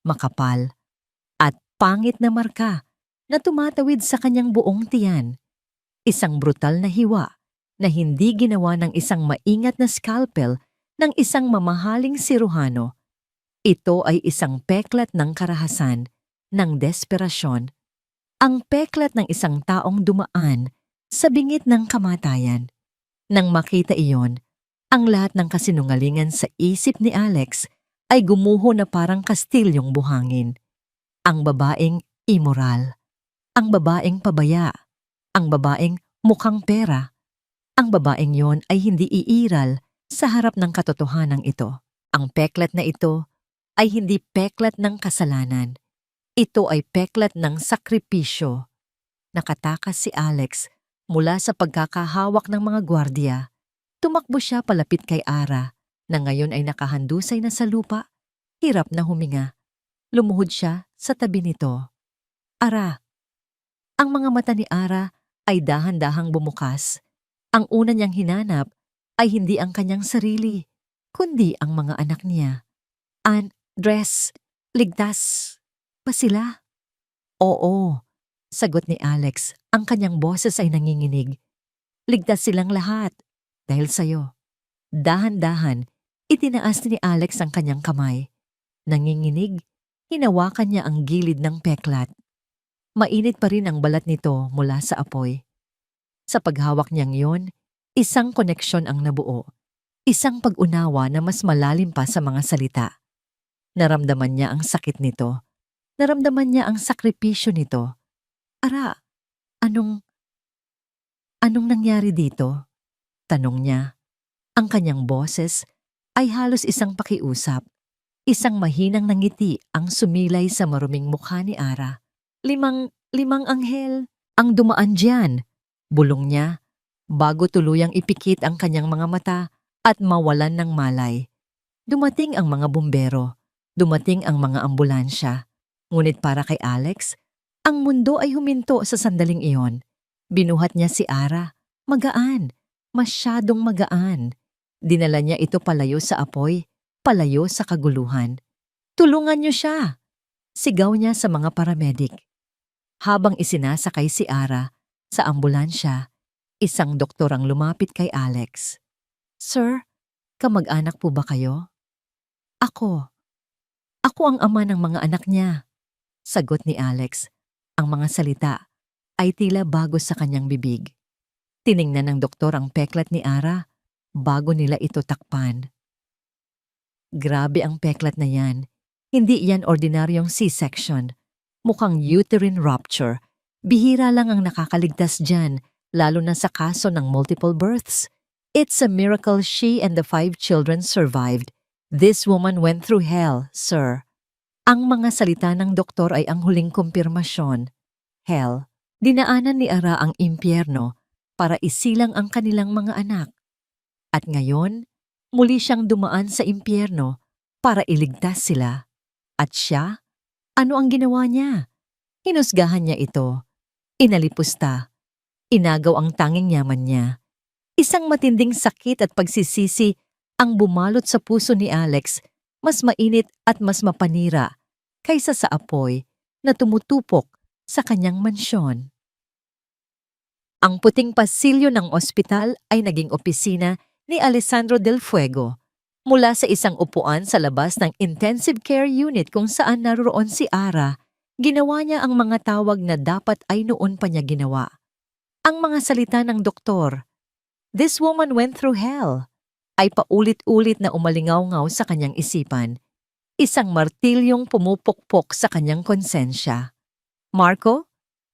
makapal, at pangit na marka na tumatawid sa kanyang buong tiyan. Isang brutal na hiwa na hindi ginawa ng isang maingat na scalpel ng isang mamahaling siruhano. Ito ay isang peklat ng karahasan, ng desperasyon, ang peklat ng isang taong dumaan sa bingit ng kamatayan. Nang makita iyon, ang lahat ng kasinungalingan sa isip ni Alex ay gumuho na parang kastilyong buhangin. Ang babaeng immoral, ang babaeng pabaya, ang babaeng mukhang pera, ang babaeng yon ay hindi iiral sa harap ng katotohanan ito. Ang peklat na ito ay hindi peklat ng kasalanan. Ito ay peklat ng sakripisyo. Nakatakas si Alex mula sa pagkakahawak ng mga gwardiya. Tumakbo siya palapit kay Ara, na ngayon ay nakahandusay na sa lupa. Hirap na huminga. Lumuhod siya sa tabi nito. Ara. Ang mga mata ni Ara ay dahan-dahang bumukas. Ang una niyang hinanap ay hindi ang kanyang sarili, kundi ang mga anak niya. Andres, ligtas pa sila? Oo, sagot ni Alex. Ang kanyang boses ay nanginginig. Ligtas silang lahat dahil sa'yo. Dahan-dahan, itinaas ni Alex ang kanyang kamay. Nanginginig, hinawakan niya ang gilid ng peklat. Mainit pa rin ang balat nito mula sa apoy. Sa paghawak niyang yon, isang koneksyon ang nabuo. Isang pag-unawa na mas malalim pa sa mga salita. Naramdaman niya ang sakit nito. Naramdaman niya ang sakripisyo nito. Ara, anong nangyari dito? Tanong niya. Ang kanyang boses ay halos isang pakiusap. Isang mahinang ngiti ang sumilay sa maruming mukha ni Ara. Limang anghel ang dumaan diyan, bulong niya, bago tuluyang ipikit ang kanyang mga mata at mawalan ng malay. Dumating ang mga bumbero, dumating ang mga ambulansya. Ngunit para kay Alex, ang mundo ay huminto sa sandaling iyon. Binuhat niya si Ara, magaan, masyadong magaan. Dinala niya ito palayo sa apoy, palayo sa kaguluhan. Tulungan niyo siya! Sigaw niya sa mga paramedic. Habang isinasakay si Ara sa ambulansya, isang doktor ang lumapit kay Alex. Sir, kamag-anak po ba kayo? Ako. Ako ang ama ng mga anak niya. Sagot ni Alex. Ang mga salita ay tila bago sa kanyang bibig. Tiningnan ng doktor ang peklat ni Ara bago nila ito takpan. Grabe ang peklat na yan. Hindi yan ordinaryong C-section. Mukhang uterine rupture. Bihira lang ang nakakaligtas dyan, lalo na sa kaso ng multiple births. It's a miracle she and the 5 children survived. This woman went through hell, sir. Ang mga salita ng doktor ay ang huling kumpirmasyon. Hell, dinaanan ni Ara ang impyerno para isilang ang kanilang mga anak. At ngayon, muli siyang dumaan sa impyerno para iligtas sila. At siya, ano ang ginawa niya? Hinusgahan niya ito. Inalipusta. Inagaw ang tanging yaman niya. Isang matinding sakit at pagsisisi ang bumalot sa puso ni Alex, mas mainit at mas mapanira kaysa sa apoy na tumutupok sa kanyang mansyon. Ang puting pasilyo ng ospital ay naging opisina ni Alessandro Del Fuego. Mula sa isang upuan sa labas ng intensive care unit kung saan naroon si Ara, ginawa niya ang mga tawag na dapat ay noon pa niya ginawa. Ang mga salita ng doktor, "This woman went through hell," ay paulit-ulit na umalingaw-ngaw sa kanyang isipan. Isang martilyong pumupukpok sa kanyang konsensya. Marco?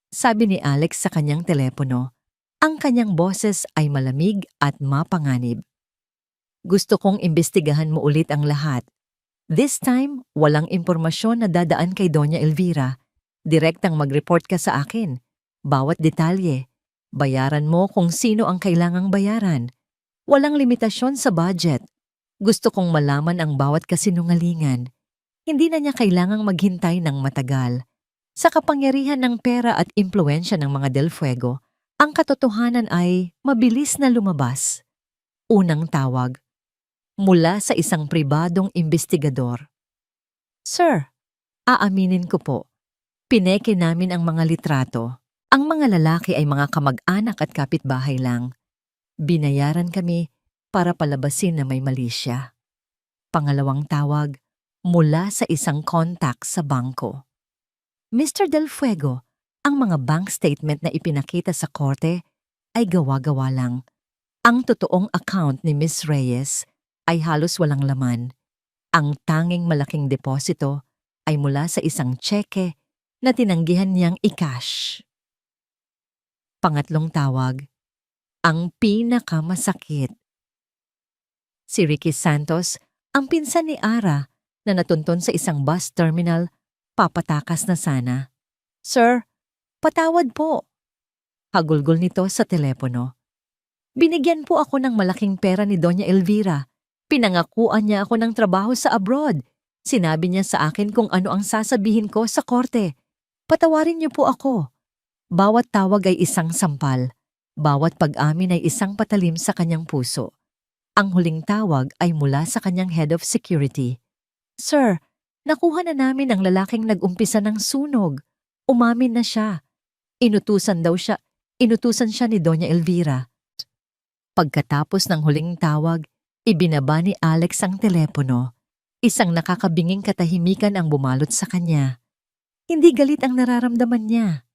Sabi ni Alex sa kanyang telepono. Ang kanyang boses ay malamig at mapanganib. Gusto kong imbestigahan mo ulit ang lahat. This time, walang impormasyon na dadaan kay Doña Elvira. Direktang mag-report ka sa akin. Bawat detalye. Bayaran mo kung sino ang kailangang bayaran. Walang limitasyon sa budget. Gusto kong malaman ang bawat kasinungalingan. Hindi na niya kailangang maghintay ng matagal. Sa kapangyarihan ng pera at impluensya ng mga Del Fuego, ang katotohanan ay mabilis na lumabas. Unang tawag. Mula sa isang pribadong imbestigador. Sir, aaminin ko po, pineke namin ang mga litrato. Ang mga lalaki ay mga kamag-anak at kapitbahay lang. Binayaran kami para palabasin na may mali siya. Pangalawang tawag, mula sa isang contact sa bangko. Mr. Del Fuego, ang mga bank statement na ipinakita sa korte ay gawa-gawa lang. Ang totoong account ni Miss Reyes ay halos walang laman. Ang tanging malaking deposito ay mula sa isang tseke na tinanggihan niyang i-cash. Pangatlong tawag, ang pinakamasakit. Si Ricky Santos, ang pinsan ni Ara na natunton sa isang bus terminal, papatakas na sana. "Sir, patawad po." Hagulgol nito sa telepono. "Binigyan po ako ng malaking pera ni Doña Elvira. Pinangakuan niya ako ng trabaho sa abroad. Sinabi niya sa akin kung ano ang sasabihin ko sa korte. Patawarin niyo po ako." Bawat tawag ay isang sampal. Bawat pag-amin ay isang patalim sa kanyang puso. Ang huling tawag ay mula sa kanyang head of security. "Sir, nakuha na namin ang lalaking nag-umpisa ng sunog. Umamin na siya. Inutusan siya ni Doña Elvira." Pagkatapos ng huling tawag, ibinaba ni Alex ang telepono. Isang nakakabinging katahimikan ang bumalot sa kanya. Hindi galit ang nararamdaman niya.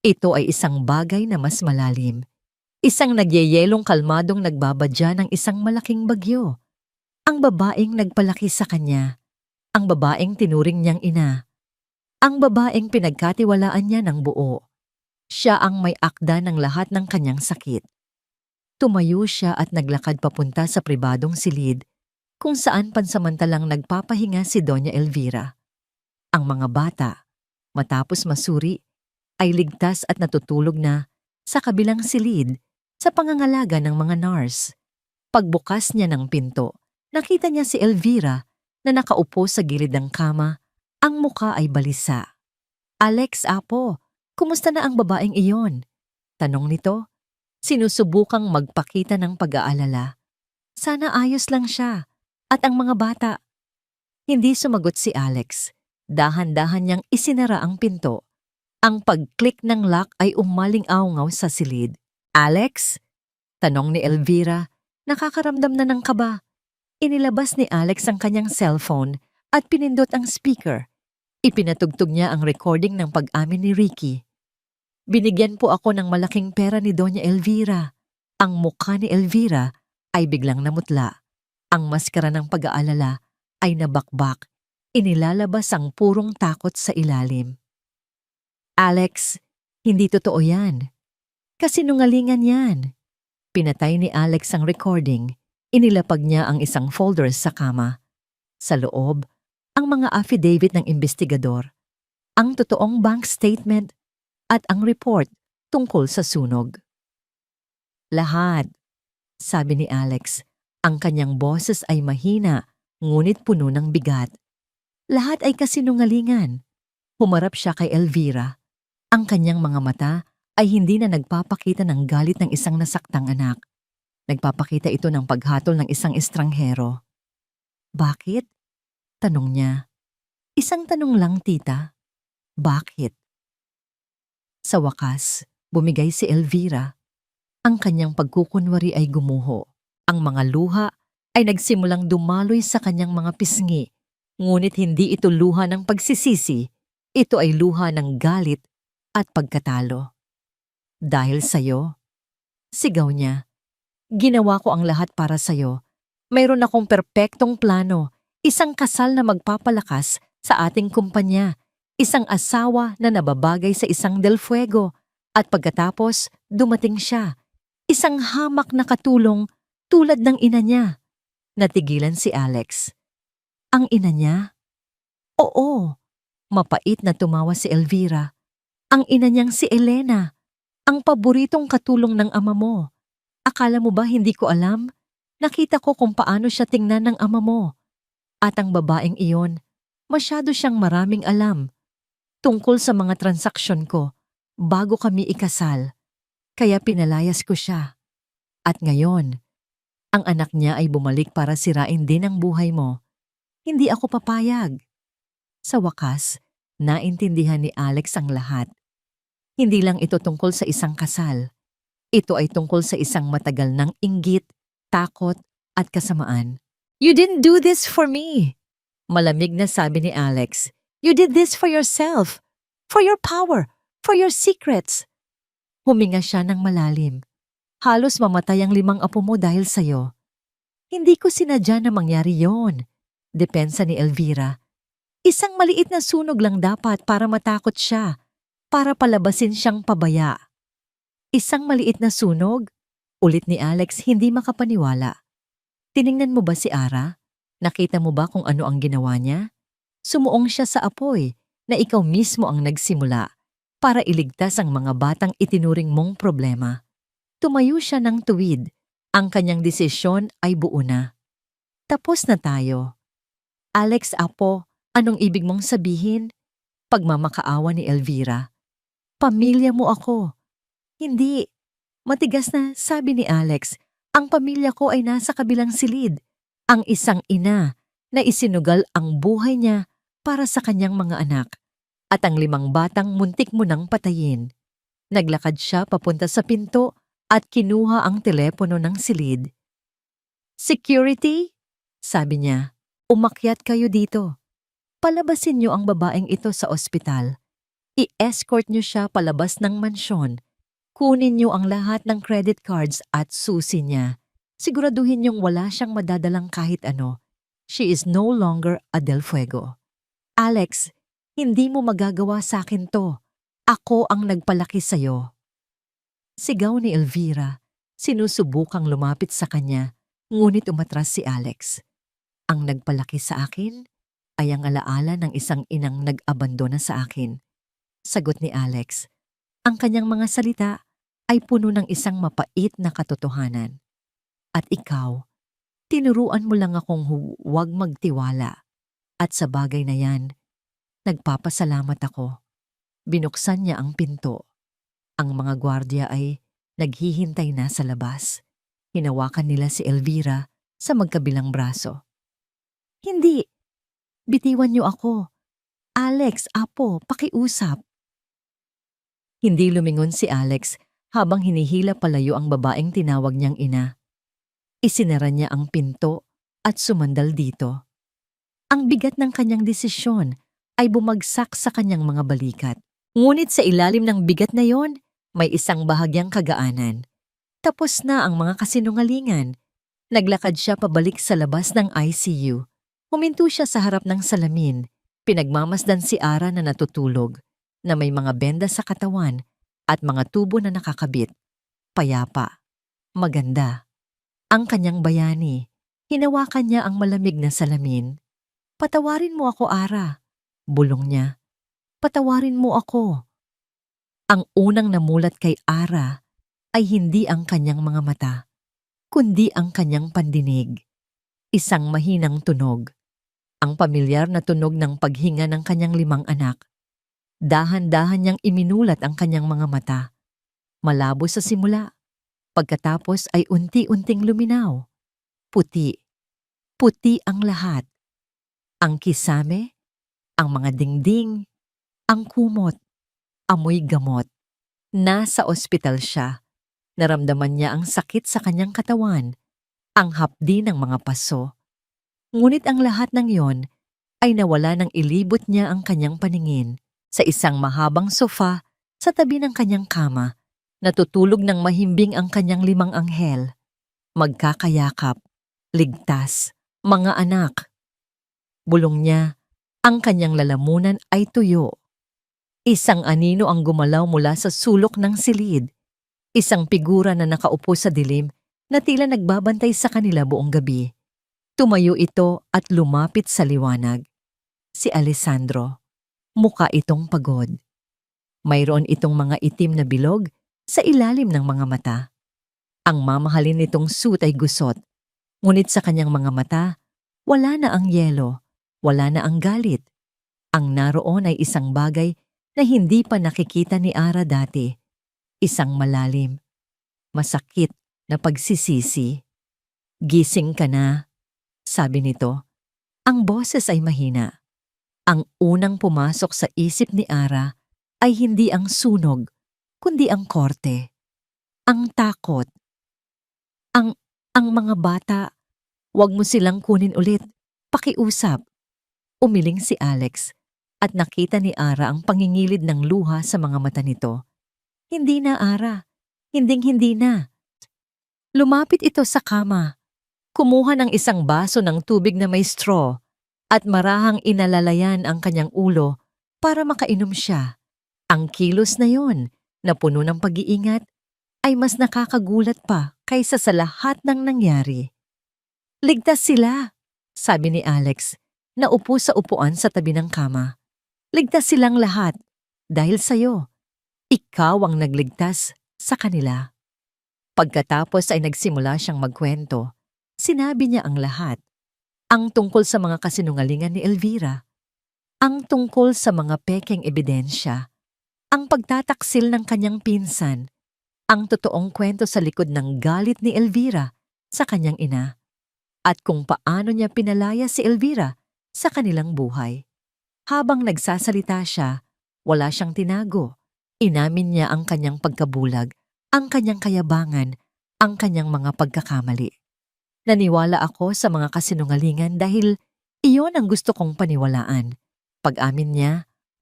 Ito ay isang bagay na mas malalim. Isang nagyeyelong kalmadong nagbabadya ng isang malaking bagyo. Ang babaeng nagpalaki sa kanya. Ang babaeng tinuring niyang ina. Ang babaeng pinagkatiwalaan niya ng buo. Siya ang may akda ng lahat ng kanyang sakit. Tumayo siya at naglakad papunta sa pribadong silid kung saan pansamantalang nagpapahinga si Doña Elvira. Ang mga bata, matapos masuri, ay ligtas at natutulog na sa kabilang silid sa pangangalaga ng mga nurse. Pagbukas niya ng pinto, nakita niya si Elvira na nakaupo sa gilid ng kama, ang muka ay balisa. "Alex, apo, kumusta na ang babaeng iyon?" tanong nito. Sinusubukang magpakita ng pag-aalala. "Sana ayos lang siya. At ang mga bata?" Hindi sumagot si Alex. Dahan-dahan niyang isinara ang pinto. Ang pag-click ng lock ay umaling-awngaw sa silid. "Alex?" tanong ni Elvira, nakakaramdam na ng kaba. Inilabas ni Alex ang kanyang cellphone at pinindot ang speaker. Ipinatugtog niya ang recording ng pag-amin ni Ricky. "Binigyan po ako ng malaking pera ni Doña Elvira." Ang mukha ni Elvira ay biglang namutla. Ang maskara ng pag-aalala ay nabakbak. Inilalabas ang purong takot sa ilalim. "Alex, hindi totoo yan. Kasinungalingan yan." Pinatay ni Alex ang recording. Inilapag niya ang isang folder sa kama. Sa loob, ang mga affidavit ng investigador, ang totoong bank statement, at ang report tungkol sa sunog. "Lahat," sabi ni Alex. Ang kanyang boses ay mahina, ngunit puno ng bigat. "Lahat ay kasinungalingan." Humarap siya kay Elvira. Ang kanyang mga mata ay hindi na nagpapakita ng galit ng isang nasaktang anak. Nagpapakita ito ng paghatol ng isang estranghero. "Bakit?" tanong niya. "Isang tanong lang, tita. Bakit?" Sa wakas, bumigay si Elvira. Ang kanyang pagkukunwari ay gumuho. Ang mga luha ay nagsimulang dumaloy sa kanyang mga pisngi. Ngunit hindi ito luha ng pagsisisi. Ito ay luha ng galit at pagkatalo. "Dahil sa'yo," sigaw niya. "Ginawa ko ang lahat para sa'yo. Mayroon akong perpektong plano, isang kasal na magpapalakas sa ating kumpanya, isang asawa na nababagay sa isang Del Fuego, at pagkatapos dumating siya, isang hamak na katulong tulad ng ina niya." Natigilan si Alex. "Ang ina niya?" "Oo." Mapait na tumawa si Elvira. "Ang ina niyang si Elena, ang paboritong katulong ng ama mo. Akala mo ba hindi ko alam? Nakita ko kung paano siya tingnan ng ama mo. At ang babaeng iyon, masyado siyang maraming alam tungkol sa mga transaksyon ko bago kami ikasal. Kaya pinalayas ko siya. At ngayon, ang anak niya ay bumalik para sirain din ang buhay mo. Hindi ako papayag." Sa wakas, naintindihan ni Alex ang lahat. Hindi lang ito tungkol sa isang kasal. Ito ay tungkol sa isang matagal ng inggit, takot, at kasamaan. "You didn't do this for me." Malamig na sabi ni Alex. You did this for yourself, for your power, for your secrets. Huminga siya ng malalim. Halos mamatay ang 5 apo mo dahil sa'yo. Hindi ko sinadya na mangyari yon. Depensa ni Elvira. Isang maliit na sunog lang dapat para matakot siya, para palabasin siyang pabaya. Isang maliit na sunog? Ulit ni Alex hindi makapaniwala. Tiningnan mo ba si Ara? Nakita mo ba kung ano ang ginawa niya? Sumuong siya sa apoy na ikaw mismo ang nagsimula para iligtas ang mga batang itinuring mong problema. Tumayo siya ng tuwid. Ang kanyang desisyon ay buo na. Tapos na tayo. Alex, apo, anong ibig mong sabihin? Pagmamakaawa ni Elvira. Pamilya mo ako. Hindi. Matigas na sabi ni Alex, ang pamilya ko ay nasa kabilang silid. Ang isang ina na isinugal ang buhay niya para sa kanyang mga anak. At ang 5 batang muntik mo nang patayin. Naglakad siya papunta sa pinto at kinuha ang telepono ng silid. Security? Sabi niya, umakyat kayo dito. Palabasin niyo ang babaeng ito sa ospital. I-escort niyo siya palabas ng mansyon. Kunin niyo ang lahat ng credit cards at susi niya. Siguraduhin niyong wala siyang madadalang kahit ano. She is no longer a Del Fuego. Alex, hindi mo magagawa sa akin to. Ako ang nagpalaki sa'yo. Sigaw ni Elvira. Sinusubukang lumapit sa kanya, ngunit umatras si Alex. Ang nagpalaki sa akin ay ang alaala ng isang inang nag-abandona sa akin. Sagot ni Alex. Ang kanyang mga salita ay puno ng isang mapait na katotohanan. At ikaw, tinuruan mo lang akong huwag magtiwala. At sa bagay na yan, nagpapasalamat ako. Binuksan niya ang pinto. Ang mga gwardiya ay naghihintay na sa labas. Hinawakan nila si Elvira sa magkabilang braso. Hindi! Bitiwan niyo ako. Alex, apo, pakiusap. Hindi lumingon si Alex habang hinihila palayo ang babaeng tinawag niyang ina. Isinara niya ang pinto at sumandal dito. Ang bigat ng kanyang desisyon ay bumagsak sa kanyang mga balikat. Ngunit sa ilalim ng bigat na yon, may isang bahagyang kagaanan. Tapos na ang mga kasinungalingan. Naglakad siya pabalik sa labas ng ICU. Huminto siya sa harap ng salamin. Pinagmamasdan si Ara na natutulog, na may mga benda sa katawan at mga tubo na nakakabit. Payapa. Maganda. Ang kanyang bayani. Hinawakan niya ang malamig na salamin. Patawarin mo ako, Ara. Bulong niya. Patawarin mo ako. Ang unang namulat kay Ara ay hindi ang kanyang mga mata, kundi ang kanyang pandinig. Isang mahinang tunog. Ang pamilyar na tunog ng paghinga ng kanyang 5 anak. Dahan-dahan niyang iminulat ang kanyang mga mata. Malabo sa simula. Pagkatapos ay unti-unting luminaw. Puti. Puti ang lahat. Ang kisame, ang mga dingding, ang kumot, amoy gamot. Nasa ospital siya. Naramdaman niya ang sakit sa kanyang katawan, ang hapdi ng mga paso. Ngunit ang lahat ng yon ay nawala nang ilibot niya ang kanyang paningin sa isang mahabang sofa sa tabi ng kanyang kama. Natutulog ng mahimbing ang kanyang 5 anghel. Magkakayakap, ligtas, mga anak. Bulong niya, ang kanyang lalamunan ay tuyo. Isang anino ang gumalaw mula sa sulok ng silid. Isang figura na nakaupo sa dilim na tila nagbabantay sa kanila buong gabi. Tumayo ito at lumapit sa liwanag. Si Alessandro. Mukha itong pagod. Mayroon itong mga itim na bilog sa ilalim ng mga mata. Ang mamahalin nitong suit ay gusot. Ngunit sa kanyang mga mata, wala na ang yelo, wala na ang galit. Ang naroon ay isang bagay na hindi pa nakikita ni Ara dati. Isang malalim, masakit na pagsisisi. Gising ka na, sabi nito. Ang boses ay mahina. Ang unang pumasok sa isip ni Ara ay hindi ang sunog, kundi ang korte. Ang takot. Ang mga bata, wag mo silang kunin ulit. Pakiusap. Umiling si Alex at nakita ni Ara ang pangingilid ng luha sa mga mata nito. Hindi na, Ara. Hinding-hindi na. Lumapit ito sa kama. Kumuha ng isang baso ng tubig na may straw at marahang inalalayan ang kanyang ulo para makainom siya. Ang kilos na yon, na puno ng pag-iingat, ay mas nakakagulat pa kaysa sa lahat ng nangyari. Ligtas sila, sabi ni Alex, na upo sa upuan sa tabi ng kama. Ligtas silang lahat dahil sa'yo. Ikaw ang nagligtas sa kanila. Pagkatapos ay nagsimula siyang magkwento. Sinabi niya ang lahat. Ang tungkol sa mga kasinungalingan ni Elvira. Ang tungkol sa mga pekeng ebidensya. Ang pagtataksil ng kanyang pinsan. Ang totoong kwento sa likod ng galit ni Elvira sa kanyang ina. At kung paano niya pinalaya si Elvira sa kanilang buhay. Habang nagsasalita siya, wala siyang tinago. Inamin niya ang kanyang pagkabulag, ang kanyang kayabangan, ang kanyang mga pagkakamali. Naniwala ako sa mga kasinungalingan dahil iyon ang gusto kong paniwalaan. Pag-amin niya,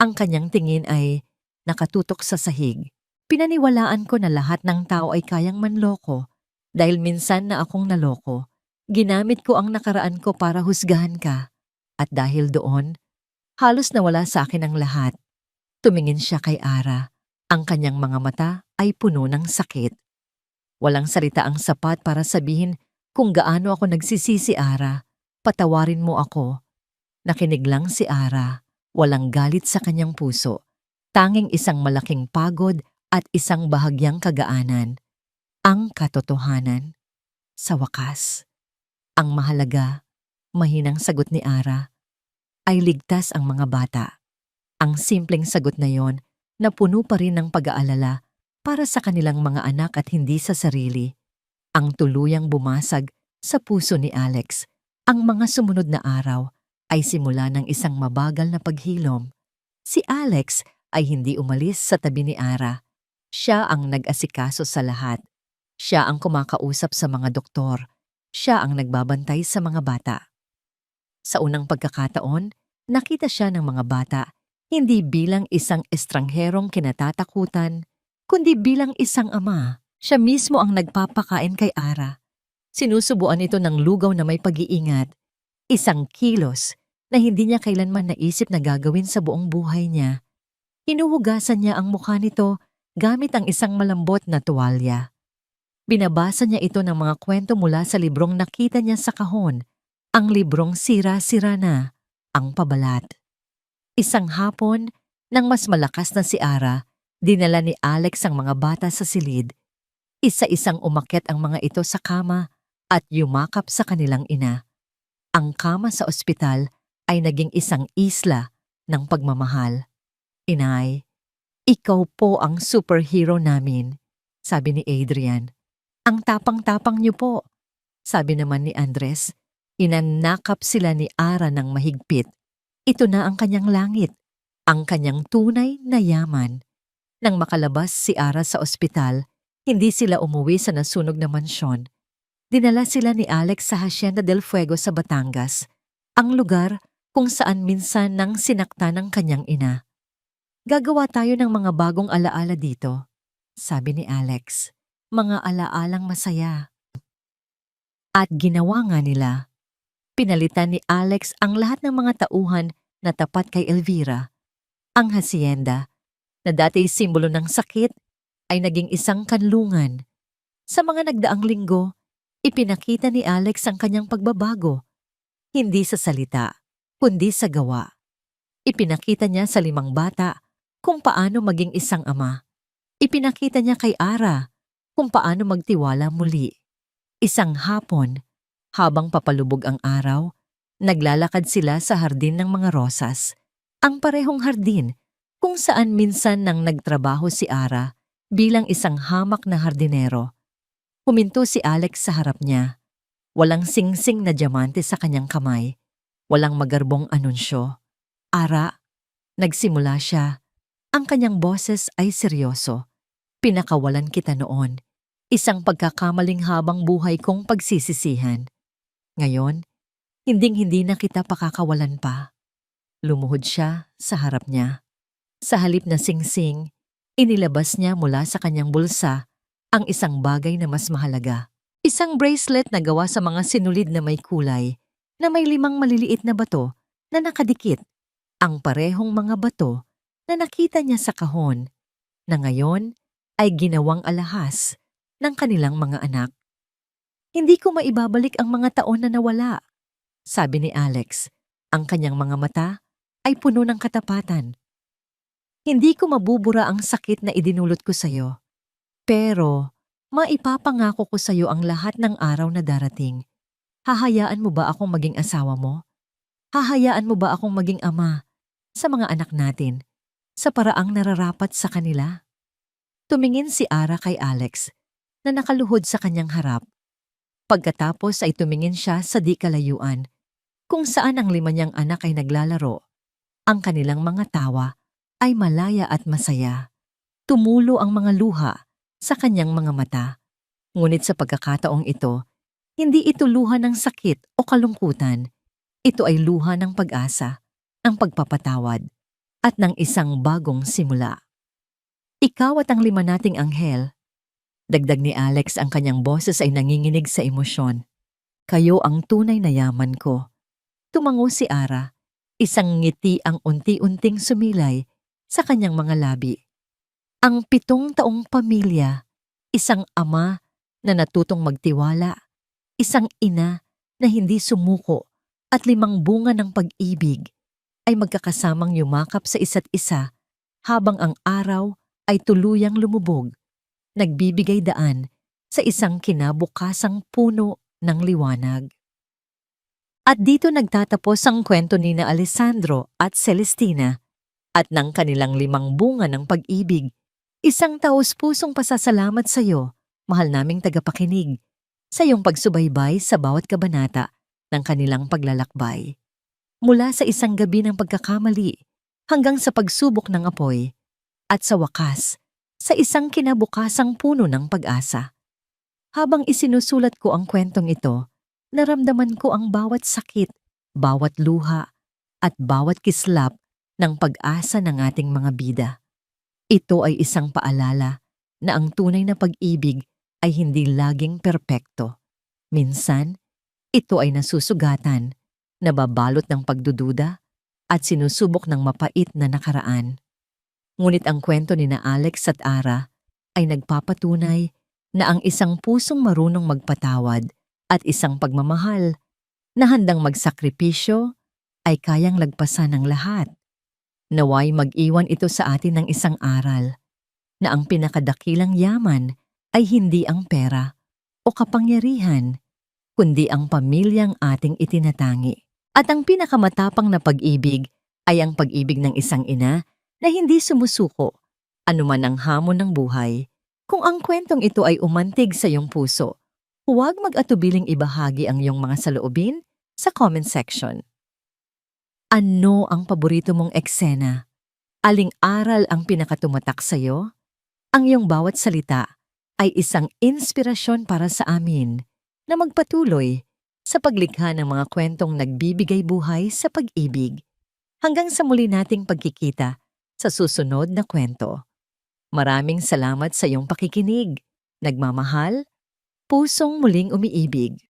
ang kanyang tingin ay nakatutok sa sahig. Pinaniwalaan ko na lahat ng tao ay kayang manloko dahil minsan na akong naloko. Ginamit ko ang nakaraan ko para husgahan ka. At dahil doon, halos nawala sa akin ang lahat. Tumingin siya kay Ara. Ang kanyang mga mata ay puno ng sakit. Walang salita ang sapat para sabihin kung gaano ako nagsisisi, Ara. Patawarin mo ako. Nakinig lang si Ara. Walang galit sa kanyang puso. Tanging isang malaking pagod at isang bahagyang kagaanan. Ang katotohanan. Sa wakas. Ang mahalaga, mahinang sagot ni Ara, ay ligtas ang mga bata. Ang simpleng sagot na yon na puno pa rin ng pag-aalala para sa kanilang mga anak at hindi sa sarili. Ang tuluyang bumasag sa puso ni Alex. Ang mga sumunod na araw ay simula ng isang mabagal na paghilom. Si Alex ay hindi umalis sa tabi ni Ara. Siya ang nag-asikaso sa lahat. Siya ang kumakausap sa mga doktor. Siya ang nagbabantay sa mga bata. Sa unang pagkakataon, nakita siya ng mga bata hindi bilang isang estrangherong kinatatakutan, kundi bilang isang ama. Siya mismo ang nagpapakain kay Ara. Sinusubuan ito ng lugaw na may pag-iingat, isang kilos na hindi niya kailanman naisip na gagawin sa buong buhay niya. Hinuhugasan niya ang mukha nito gamit ang isang malambot na tuwalya. Binabasa niya ito ng mga kwento mula sa librong nakita niya sa kahon, ang librong sira-sira na, ang pabalat. Isang hapon, nang mas malakas na si Ara, dinala ni Alex ang mga bata sa silid. Isa-isang umakyat ang mga ito sa kama at yumakap sa kanilang ina. Ang kama sa ospital ay naging isang isla ng pagmamahal. Inay, ikaw po ang superhero namin, sabi ni Adrian. Ang tapang-tapang niyo po, sabi naman ni Andres. Inanakap sila ni Ara ng mahigpit. Ito na ang kanyang langit, ang kanyang tunay na yaman. Nang makalabas si Ara sa ospital, hindi sila umuwi sa nasunog na mansyon. Dinala sila ni Alex sa Hacienda del Fuego sa Batangas, ang lugar kung saan minsan nang sinakta ng kanyang ina. Gagawa tayo ng mga bagong alaala dito, sabi ni Alex. Mga alaalang masaya. At ginawa nga nila. Pinalitan ni Alex ang lahat ng mga tauhan na tapat kay Elvira. Ang hacienda, na dati simbolo ng sakit, ay naging isang kanlungan. Sa mga nagdaang linggo, ipinakita ni Alex ang kanyang pagbabago. Hindi sa salita, kundi sa gawa. Ipinakita niya sa 5 bata kung paano maging isang ama. Ipinakita niya kay Ara kung paano magtiwala muli. Isang hapon, habang papalubog ang araw, naglalakad sila sa hardin ng mga rosas, ang parehong hardin kung saan minsan nang nagtrabaho si Ara bilang isang hamak na hardinero. Huminto si Alex sa harap niya. Walang singsing na diamante sa kanyang kamay. Walang magarbong anunsyo. Ara, nagsimula siya. Ang kanyang boses ay seryoso. Pinakawalan kita noon. Isang pagkakamaling habang buhay kong pagsisisihan. Ngayon, hinding-hindi na kita pakakawalan pa. Lumuhod siya sa harap niya. Sa halip na singsing, inilabas niya mula sa kanyang bulsa ang isang bagay na mas mahalaga. Isang bracelet na gawa sa mga sinulid na may kulay, na may 5 maliliit na bato na nakadikit. Ang parehong mga bato na nakita niya sa kahon, na ngayon ay ginawang alahas ng kanilang mga anak. Hindi ko maibabalik ang mga taon na nawala, sabi ni Alex. Ang kanyang mga mata ay puno ng katapatan. Hindi ko mabubura ang sakit na idinulot ko sa'yo. Pero, maipapangako ko sa'yo ang lahat ng araw na darating. Hahayaan mo ba akong maging asawa mo? Hahayaan mo ba akong maging ama sa mga anak natin, sa paraang nararapat sa kanila? Tumingin si Ara kay Alex, na nakaluhod sa kanyang harap. Pagkatapos ay tumingin siya sa di kalayuan, kung saan ang 5 niyang anak ay naglalaro. Ang kanilang mga tawa ay malaya at masaya. Tumulo ang mga luha sa kanyang mga mata. Ngunit sa pagkakataong ito, hindi ito luha ng sakit o kalungkutan. Ito ay luha ng pag-asa, ng pagpapatawad, at ng isang bagong simula. Ikaw at ang 5 nating anghel. Dagdag ni Alex, ang kanyang boses ay nanginginig sa emosyon. Kayo ang tunay na yaman ko. Tumango si Ara. Isang ngiti ang unti-unting sumilay sa kanyang mga labi. Ang 7 taong pamilya, isang ama na natutong magtiwala, isang ina na hindi sumuko, at 5 bunga ng pag-ibig ay magkakasamang yumakap sa isa't isa habang ang araw ay tuluyang lumubog, nagbibigay daan sa isang kinabukasang puno ng liwanag. At dito nagtatapos ang kwento ni na Alessandro at Celestina at ng kanilang 5 bunga ng pag-ibig. Isang taos-pusong pasasalamat sa iyo, mahal naming tagapakinig, sa iyong pagsubaybay sa bawat kabanata ng kanilang paglalakbay. Mula sa isang gabi ng pagkakamali hanggang sa pagsubok ng apoy, at sa wakas, sa isang kinabukasang puno ng pag-asa. Habang isinusulat ko ang kwentong ito, naramdaman ko ang bawat sakit, bawat luha, at bawat kislap ng pag-asa ng ating mga bida. Ito ay isang paalala na ang tunay na pag-ibig ay hindi laging perpekto. Minsan, ito ay nasusugatan, nababalot ng pagdududa, at sinusubok ng mapait na nakaraan. Ngunit ang kwento ni na Alex at Ara ay nagpapatunay na ang isang pusong marunong magpatawad at isang pagmamahal na handang magsakripisyo ay kayang lagpasan ng lahat. Naway mag-iwan ito sa atin ng isang aral na ang pinakadakilang yaman ay hindi ang pera o kapangyarihan, kundi ang pamilyang ating itinatangi. At ang pinakamatapang na pag-ibig ay ang pag-ibig ng isang ina na hindi sumusuko, anuman ang hamon ng buhay. Kung ang kwentong ito ay umantig sa iyong puso, huwag mag-atubiling ibahagi ang iyong mga saloobin sa comment section. Ano ang paborito mong eksena? Aling aral ang pinakatumatak sa iyo? Ang iyong bawat salita ay isang inspirasyon para sa amin na magpatuloy sa paglikha ng mga kwentong nagbibigay buhay sa pag-ibig. Hanggang sa muli nating pagkikita sa susunod na kwento. Maraming salamat sa iyong pakikinig. Nagmamahal, pusong muling umiibig.